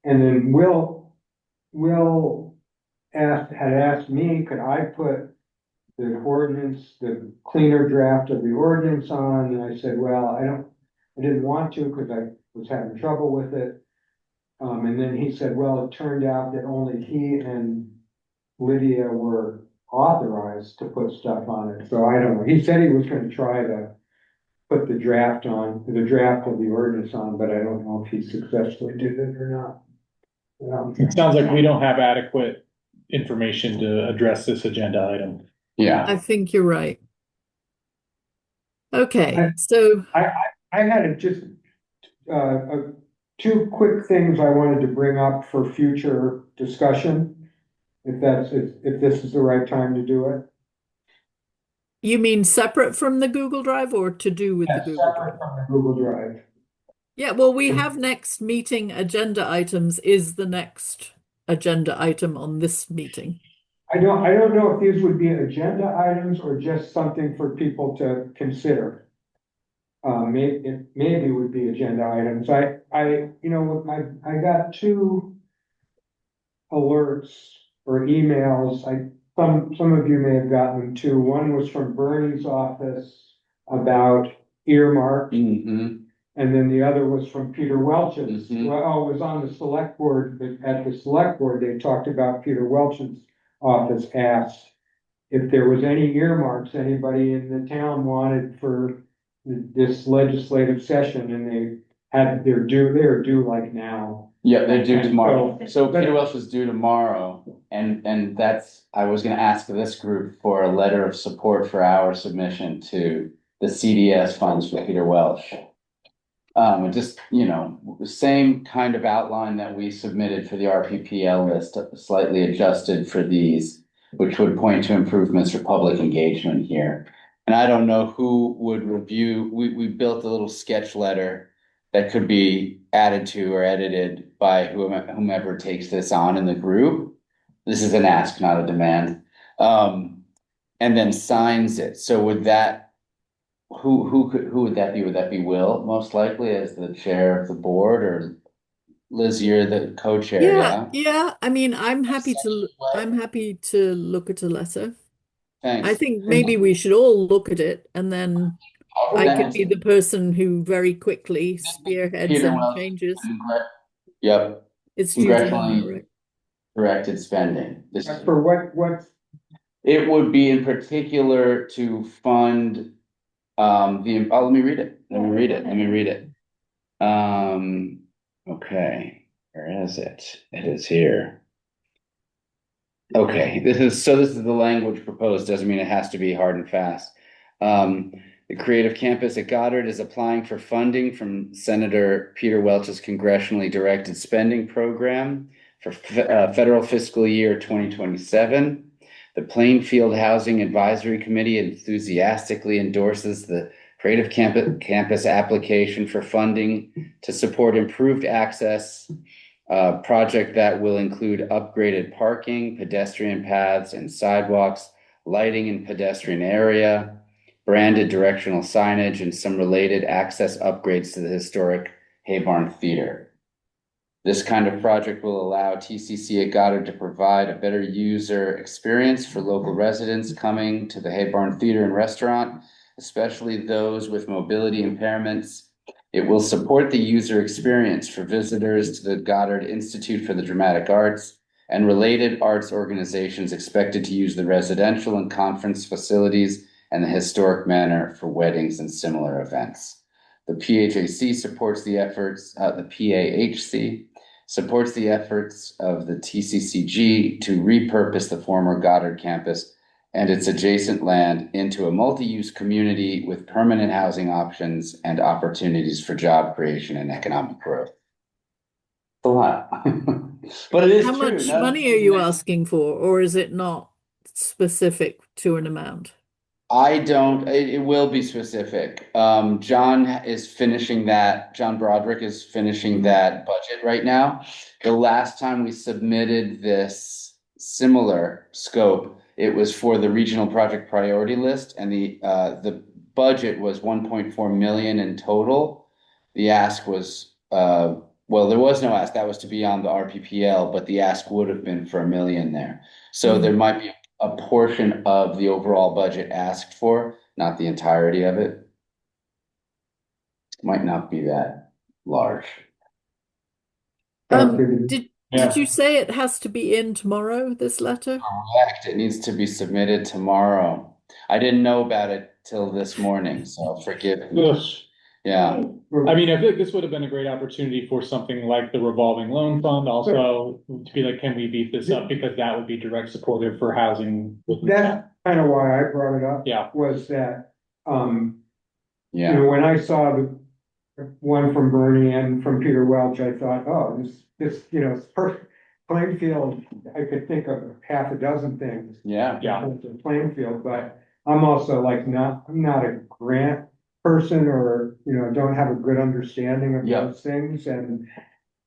And then Will had asked me, could I put the ordinance, the cleaner draft of the ordinance on? And I said, well, I didn't want to because I was having trouble with it. And then he said, well, it turned out that only he and Lydia were authorized to put stuff on it. So I don't know. He said he was going to try to put the draft of the ordinance on, but I don't know if he successfully did it or not. It sounds like we don't have adequate information to address this agenda item. Yeah. I think you're right. Okay, I- so I had just two quick things I wanted to bring up for future discussion. If this is the right time to do it. you mean separate from the Google Drive or to do with the Yeah, Google separate Drive? from the Google Drive. Yeah, well, we have next meeting agenda items is the next agenda item on this meeting. I don't know if these would be agenda items or just something for people to consider. Maybe would be agenda items. I got two alerts or emails. Some of you may have gotten them too. One was from Bernie's office about earmarks. Mm-hmm. And then the other was from Peter Welch's. Mhm. Well, it was on the select board, but at the select board, they talked about Peter Welch's office asked if there was any earmarks anybody in the town wanted for this legislative session, and they're due like now. Yeah, they're due And tomorrow. So but- Peter Welsh is due tomorrow, and I was gonna ask this group for a letter of support for our submission to the CDS funds for Peter Welsh. Just, you know, same kind of outline that we submitted for the RPPL list, slightly adjusted for these, which would point to improvements for public engagement here. And I don't know who would review, we built a little sketch letter that could be added to or edited by whomever takes this on in the group. This is an ask, not a demand. And then signs it. So would that, who would that be? Would that be Will, most likely, as the chair of the board, or Liz, you're the co-chair, Yeah, yeah? yeah. I mean, I'm happy to look at a letter. I Thanks. think maybe we should all look at it and then I could be Thanks. the person who very quickly spearheads Peter any Welch. changes. Yep, It's due tomorrow, congressionally right? directed spending. This, For what, it would be in particular to fund, let me read it, let me read it. Okay, where is it? It is here. Okay, this is the language proposed, doesn't mean it has to be hard and fast. The Creative Campus at Goddard is applying for funding from Senator Peter Welch's congressionally directed spending program for federal fiscal year 2027. The Plainfield Housing Advisory Committee enthusiastically endorses the Creative Campus application for funding to support improved access, project that will include upgraded parking, pedestrian paths and sidewalks, lighting in pedestrian area, branded directional signage, and some related access upgrades to the historic Haybarn Theater. This kind of project will allow TCC at Goddard to provide a better user experience for local residents coming to the Haybarn Theater and Restaurant, especially those with mobility impairments. It will support the user experience for visitors to the Goddard Institute for the Dramatic Arts and related arts organizations expected to use the residential and conference facilities and the historic manor for weddings and similar events. The PHAC supports the efforts, the PAHC supports the efforts of the TCCG to repurpose the former Goddard campus and its adjacent land into a multi-use community with permanent housing options and opportunities for job creation and economic growth. A lot. But it is How true. much No? money are you asking for, or is it not specific to an amount? I don't, it will be specific. John is finishing that, John Broderick is finishing that budget right now. The last time we submitted this similar scope, it was for the regional project priority list, and the budget was 1.4 million in total. The ask was, well, there was no ask, that was to be on the RPPL, but the ask would have been for 1 million there. So there might be a portion of the overall budget asked for, not the entirety of it. Might not be that large. Did Yeah. you say it has to be in tomorrow, this letter? Correct, it needs to be submitted tomorrow. I didn't know about it till this morning, so forgive me. Yes. Yeah, I mean, I feel like this would have been a great opportunity for something like the revolving loan fund also to be like, can we beef this up? Because that would be direct supportive for housing. that's kind of why I brought it up. Yeah. Was that, you yeah, know, when I saw the one from Bernie and from Peter Welch, I thought, oh, this, you know, it's perfect. Plainfield, I could think of half a dozen things. yeah. Yeah. In Plainfield, but I'm also like I'm not a grant person, or, you know, don't have a good understanding of Yeah. those things. And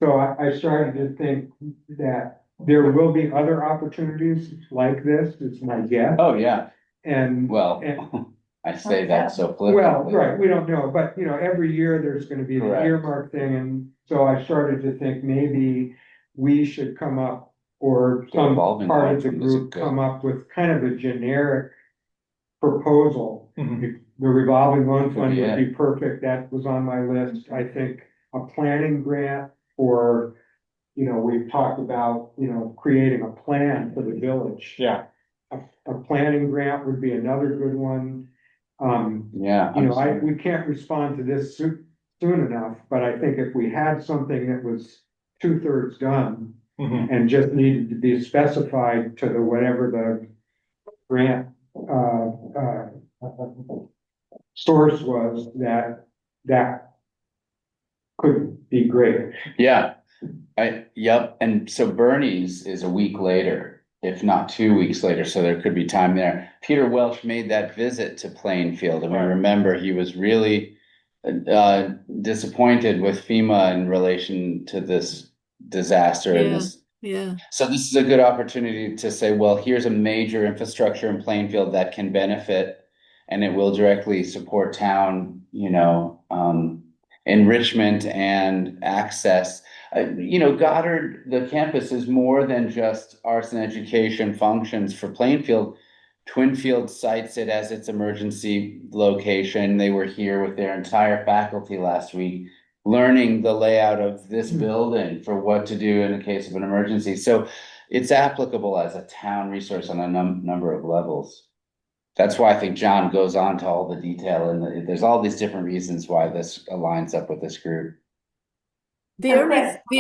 so I started to think that there will be other opportunities like this, is my guess. Oh, yeah, And well, and- I say that so well, flippantly. right, we don't know, but you know, every year there's gonna be the Correct. earmark thing, and so I started to think maybe we should come up, or The some revolving part loan of the fund is a group good- come up with kind of a generic proposal. Mhm. The revolving loan Could fund be would be perfect, that was on my list. I think a planning grant, or, you know, we've talked about, you know, creating a plan for the village. Yeah. A planning grant would be another good one. Yeah. You know, we can't respond to this soon enough, but I think if we had something that was 2/3 done Mhm. and just needed to be specified to the whatever the grant, source was, that could be great. Yeah, yep, and so Bernie's is a week later, if not 2 weeks later, so there could be time there. Peter Welch made that visit to Plainfield, and we remember he was really disappointed with FEMA in relation to this disaster and Yeah, this. yeah. So this is a good opportunity to say, well, here's a major infrastructure in Plainfield that can benefit, and it will directly support town, enrichment and access. Goddard, the campus is more than just arts and education functions for Plainfield. Twinfield cites it as its emergency location. They were here with their entire faculty last week, learning the layout of this building for what to do in the case of an emergency. So it's applicable as a town resource on a number of levels. That's why I think John goes on to all the detail, and there's all these different reasons why this aligns up with this group. The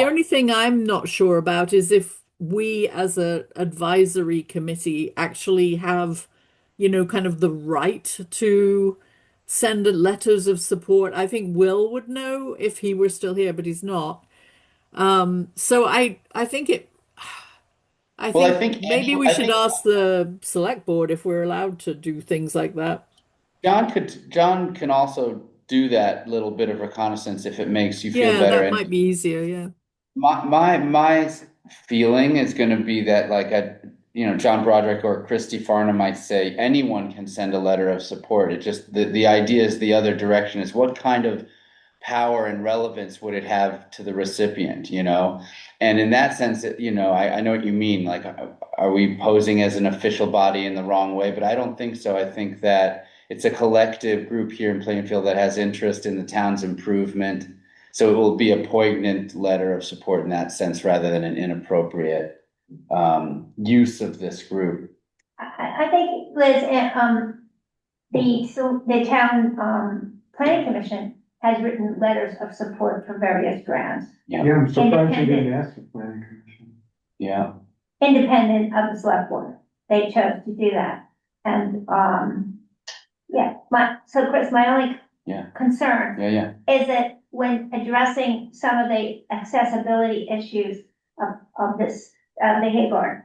only thing I'm not sure about is if we as a advisory committee actually have, kind of the right to send letters of support. I think Will would know if he were still here, but he's not. So I think I Well, I think think maybe we should ask the select board if we're allowed to do things like that. John can also do that little bit of reconnaissance if it makes you feel Yeah, better. that And might be easier. Yeah. my feeling is going to be that John Broderick or Christy Farnham might say anyone can send a letter of support. It just the idea is the other direction is what kind of power and relevance would it have to the recipient, And in that sense, I know what you mean. Like, are we posing as an official body in the wrong way? But I don't think so. I think that it's a collective group here in Plainfield that has interest in the town's improvement. So it will be a poignant letter of support in that sense rather than an inappropriate use of this group. I think, Liz, the town, planning commission has written letters of support for various grants, Yeah, I'm surprised you Independent. didn't ask the planning commission. Yeah. independent of the select board. They chose to do that. And, yeah, so Chris, my only Yeah. concern Yeah. is that when addressing some of the accessibility issues of this, the Hayborn,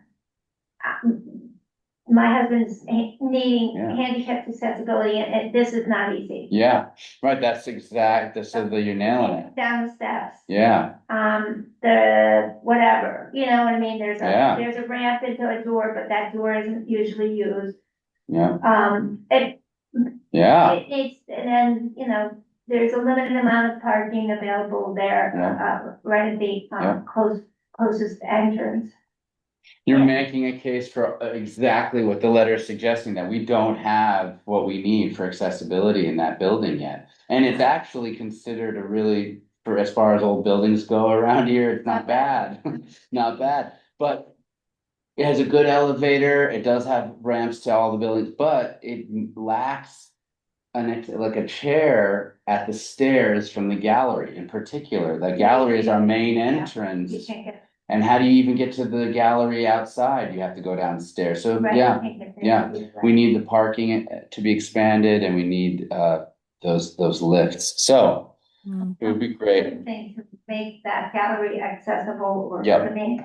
my husband's needing Yeah. handicap accessibility, and this is not easy. Yeah, right, that's so you're nailing it. Down the steps, Yeah, the whatever, you know what I mean? Yeah. There's a ramp into a door, but that door isn't usually used. yeah, It yeah, needs, and then, there's a limited amount of parking available there, right at the, Yeah. closest entrance. you're making a case for exactly what the letter is suggesting, that we don't have what we need for accessibility in that building yet. And it's actually considered a really, for as far as old buildings go around here, it's not bad, not bad, but it has a good elevator, it does have ramps to all the buildings, but it lacks like a chair at the stairs from the gallery in particular. The gallery is our main You entrance. can't get. And how do you even get to the gallery outside? You have to go downstairs. So, right, yeah, you can't get there. yeah. We need the parking to be expanded, and we need those lifts. So Mm. it would be great. Thing to make that gallery accessible, or Yep. to make,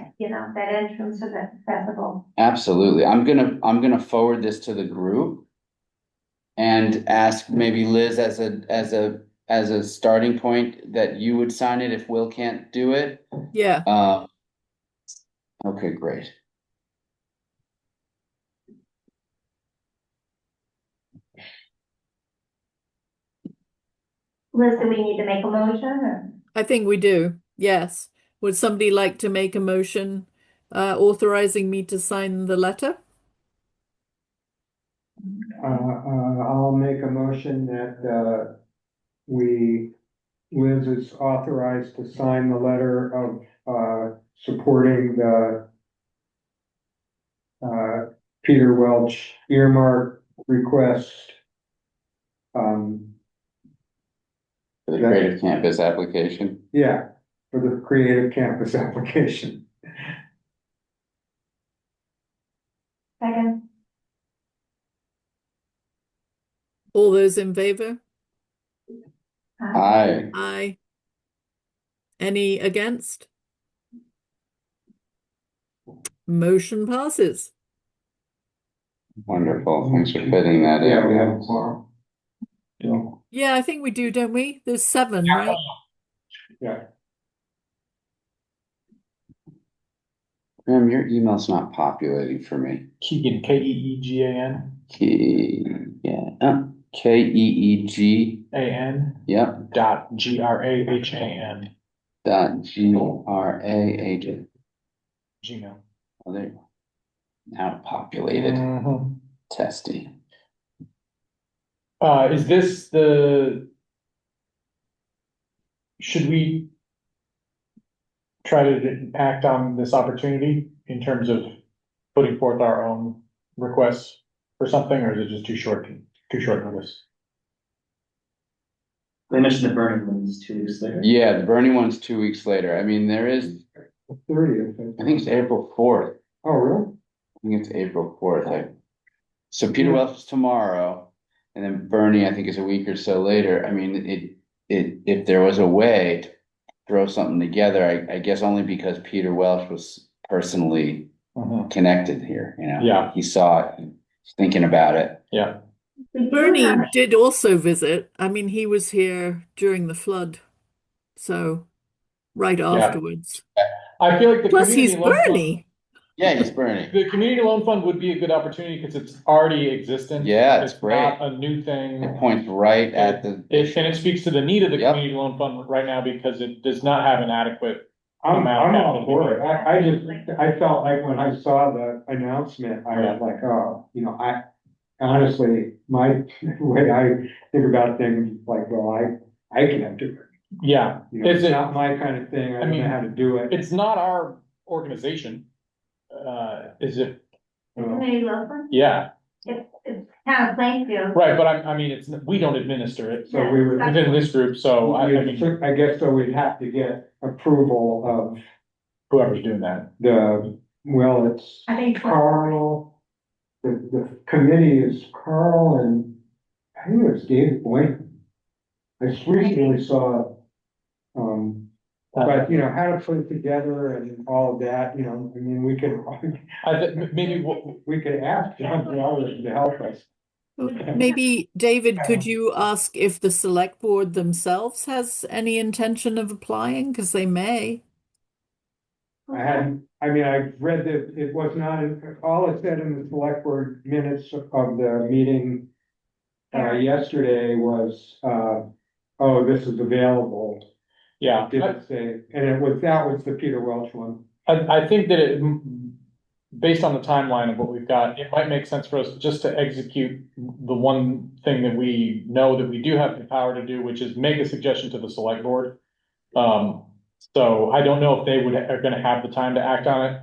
that entrance of it accessible. Absolutely. I'm gonna forward this to the group and ask maybe Liz as a starting point that you would sign it if Will can't do it. Yeah. Okay, great. Liz, do we need to make a motion, or? I think we do. Yes. Would somebody like to make a motion authorizing me to sign the letter? I'll make a motion that, Liz is authorized to sign the letter of, supporting the, Peter Welch earmark request. For the Creative Campus application. Yeah, for the Creative Campus application. Second, All those in favor? Aye. Aye. Any against? Motion passes. Wonderful, thanks for fitting that in. Yeah, we have a quorum. Yeah, I think we do, don't we? There's 7, right? Yeah. Graham, your email's not populating for me. Keegan, Keegan. Keegan, yep, Dot GRAHAN, dot GRAH. Gmail. Oh, there you go. Now it populated, Mhm. testy. Is this should we try to act on this opportunity in terms of putting forth our own requests for something, or is it just too short notice? They mentioned the burning ones 2 weeks later. Yeah, the Bernie one's 2 weeks later. I mean, there is, 30th. I think it's April 4th. Oh, really? I think it's April 4th. So Peter Welch is tomorrow, and then Bernie, I think, is a week or so later. I mean, if there was a way to throw something together, I guess only because Peter Welch was personally connected here, you know? Yeah. He saw it, he's thinking about it. Yeah. Bernie did also visit. I mean, he was here during the flood, so right afterwards. I feel like the Plus, he's community loan fund, Bernie. Yeah, he's Bernie. the community loan fund would be a good opportunity because it's already existent. Yeah, it's great. Not a new thing. It points right at the. And it speaks to the need of the Yep. community loan fund right now because it does not have an adequate. I'm amount of all capital. for it. I felt like when I saw the announcement, I was like, oh, I honestly, my way I think about things, like, well, I can't do it. Yeah, It's not my kind of thing. I don't mean, know how to do it. it's not our organization. Is it? The community law firm? Yeah, It's kind of Plainfield. right, but I mean, we don't administer it, So we would, within this group, so I mean, I guess so we'd have to get approval of whoever's doing that. it's I think. Carl, the committee is Carl and I think it was David Boynton. I just recently saw, but how to put it together and all of that, I mean, we could, Maybe we could ask John Flowers to help us. Maybe, David, could you ask if the select board themselves has any intention of applying? Because they may. I read that it was not, all it said in the select board minutes of the meeting yesterday was, oh, this is available. Yeah, Didn't say, and that was the Peter Welch one. I think that based on the timeline of what we've got, it might make sense for us just to execute the one thing that we know that we do have the power to do, which is make a suggestion to the select board. So I don't know if they are gonna have the time to act on it.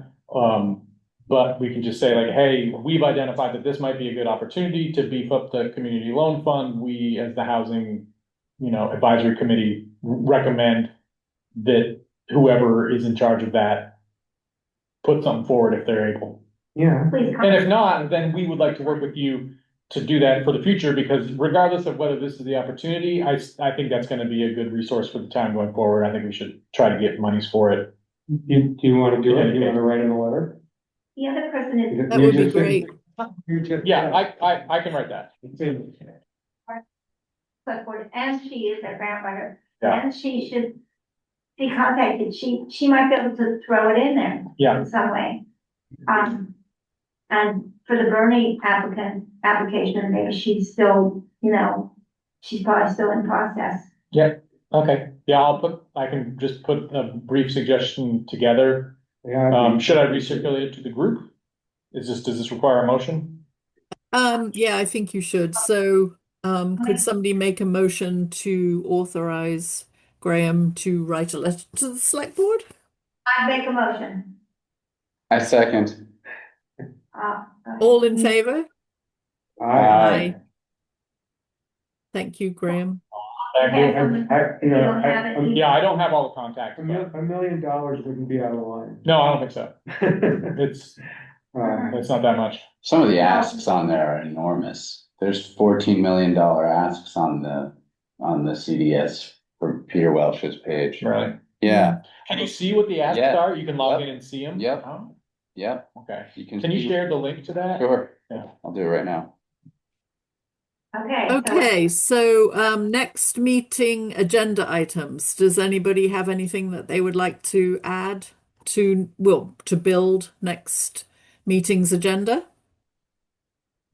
But we can just say like, hey, we've identified that this might be a good opportunity to beef up the community loan fund. We, as the housing, advisory committee, recommend that whoever is in charge of that put something forward if they're able. Yeah. And if not, then we would like to work with you to do that for the future, because regardless of whether this is the opportunity, I think that's gonna be a good resource for the town going forward. I think we should try to get monies for it. Do you want to do it? Do you want to write in a letter? The other person is. That would be great. Yeah, I can write that. Select board, and she is a grandmother, Yeah. and she should be contacted, she might be able to throw it in there. Yeah. In some way. And for the Bernie application, maybe she's still, she's probably still in process. Yeah, okay, yeah, I can just put a brief suggestion together. Yeah. Should I recirculate it to the group? Does this require a motion? Yeah, I think you should. So, could somebody make a motion to authorize Graham to write a letter to the select board? I make a motion. I second. All in favor? Aye. Thank you, Graham. Thank you. You don't have it? Yeah, I don't have all the contacts. $1 million wouldn't be out of line. No, I don't think so. It's not that much. Some of the asks on there are enormous. There's $14 million asks on the CDS for Peter Welch's page. Right. Yeah, Can you see what the asks Yeah. are? You can log Yep. in and see them? Yep. Oh, yep, okay. you can. Can you see- share the link to that? Sure, Yeah. I'll do it right now. Okay. Okay, so next meeting agenda items. Does anybody have anything that they would like to add to build next meeting's agenda?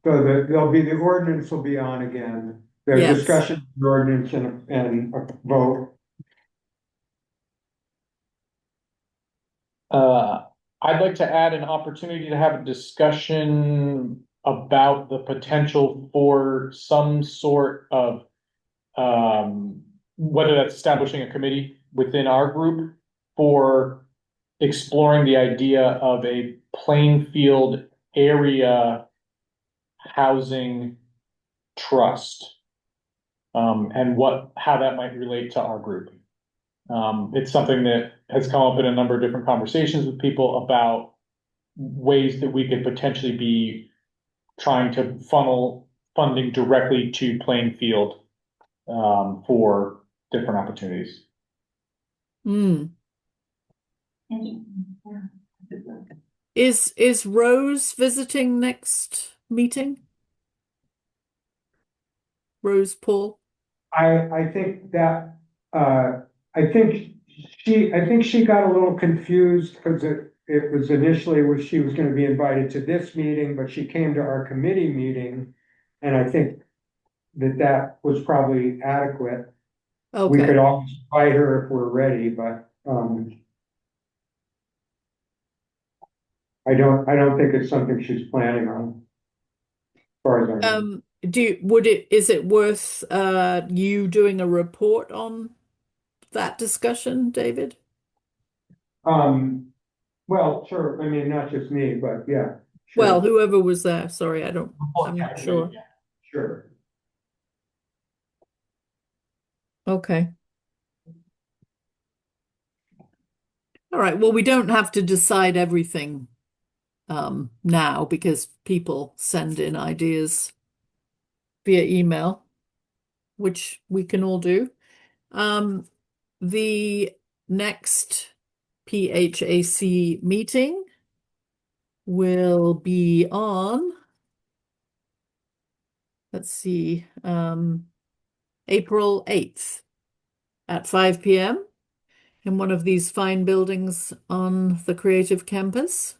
So the ordinance will be on again. The Yes. discussion, of the ordinance and a vote. I'd like to add an opportunity to have a discussion about the potential for some sort of whether that's establishing a committee within our group for exploring the idea of a Plainfield area housing trust. And how that might relate to our group. It's something that has come up in a number of different conversations with people about ways that we could potentially be trying to funnel funding directly to Plainfield for different opportunities. Hmm. Is Rose visiting next meeting? Rose Paul? I think that, I think she got a little confused because it was initially where she was gonna be invited to this meeting, but she came to our committee meeting. And I think that was probably adequate. We could Okay. always invite her if we're ready, but, I don't think it's something she's planning on. As far as I know. Is it worth you doing a report on that discussion, David? Well, sure, I mean, not just me, but yeah. Sure. Well, whoever was there. Sorry, I'm not sure. Sure. Okay. All right. Well, we don't have to decide everything now because people send in ideas via email, which we can all do. The next PHAC meeting will be on, let's see, April 8th at 5 p.m. in one of these fine buildings on the Creative Campus.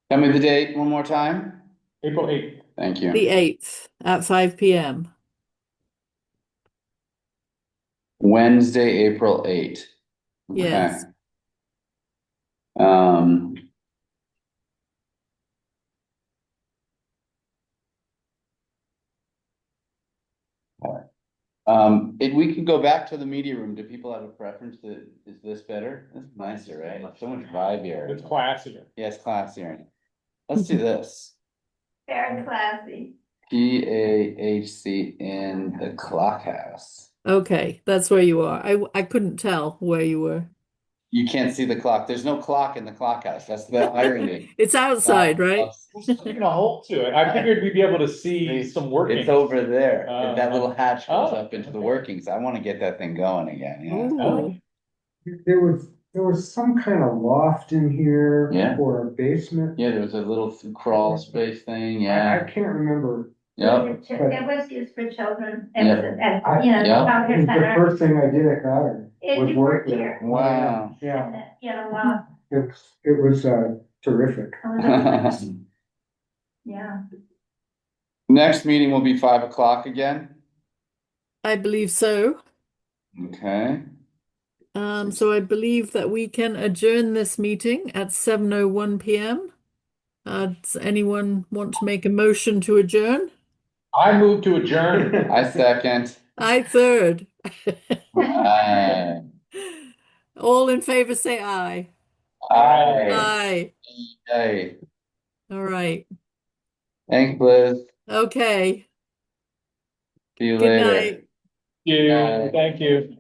Tell me the date one more time. April 8th. Thank you. The 8th at 5 p.m. Wednesday, April 8th. Okay. Yes. Um, we could go back to the media room. Do people have a preference is this better? This is nicer, right? So much vibe here. It's classier. Yes, classier. Let's do this. Very classy. PAHC in the Clock House. Okay, that's where you are. I couldn't tell where you were. You can't see the clock. There's no clock in the Clock House. That's the irony. It's outside, right? There's a hole to it. I figured we'd be able to see some workings. It's over there. Uh, That little hatch goes oh, up into the okay. workings. I want to get that thing going again. Yeah. Ooh. There was some kind of loft in here. Yeah. Or a basement. Yeah, there was a little crawl space thing. I Yeah. can't remember. Yep. It was used for children Yeah. and, you know, Yeah. childcare It was the center. first thing I did at Goddard. It was worked work here. there. Wow. Yeah, And, you know, wow. it was terrific. Yeah. Next meeting will be 5 o'clock again. I believe so. Okay. So I believe that we can adjourn this meeting at 7:01 p.m. Does anyone want to make a motion to adjourn? I move to adjourn. I second. I third. Aye. All in favor say aye. Aye. Aye. Aye. All right. Thanks, Liz. Okay. See you Good later. night. Thank you.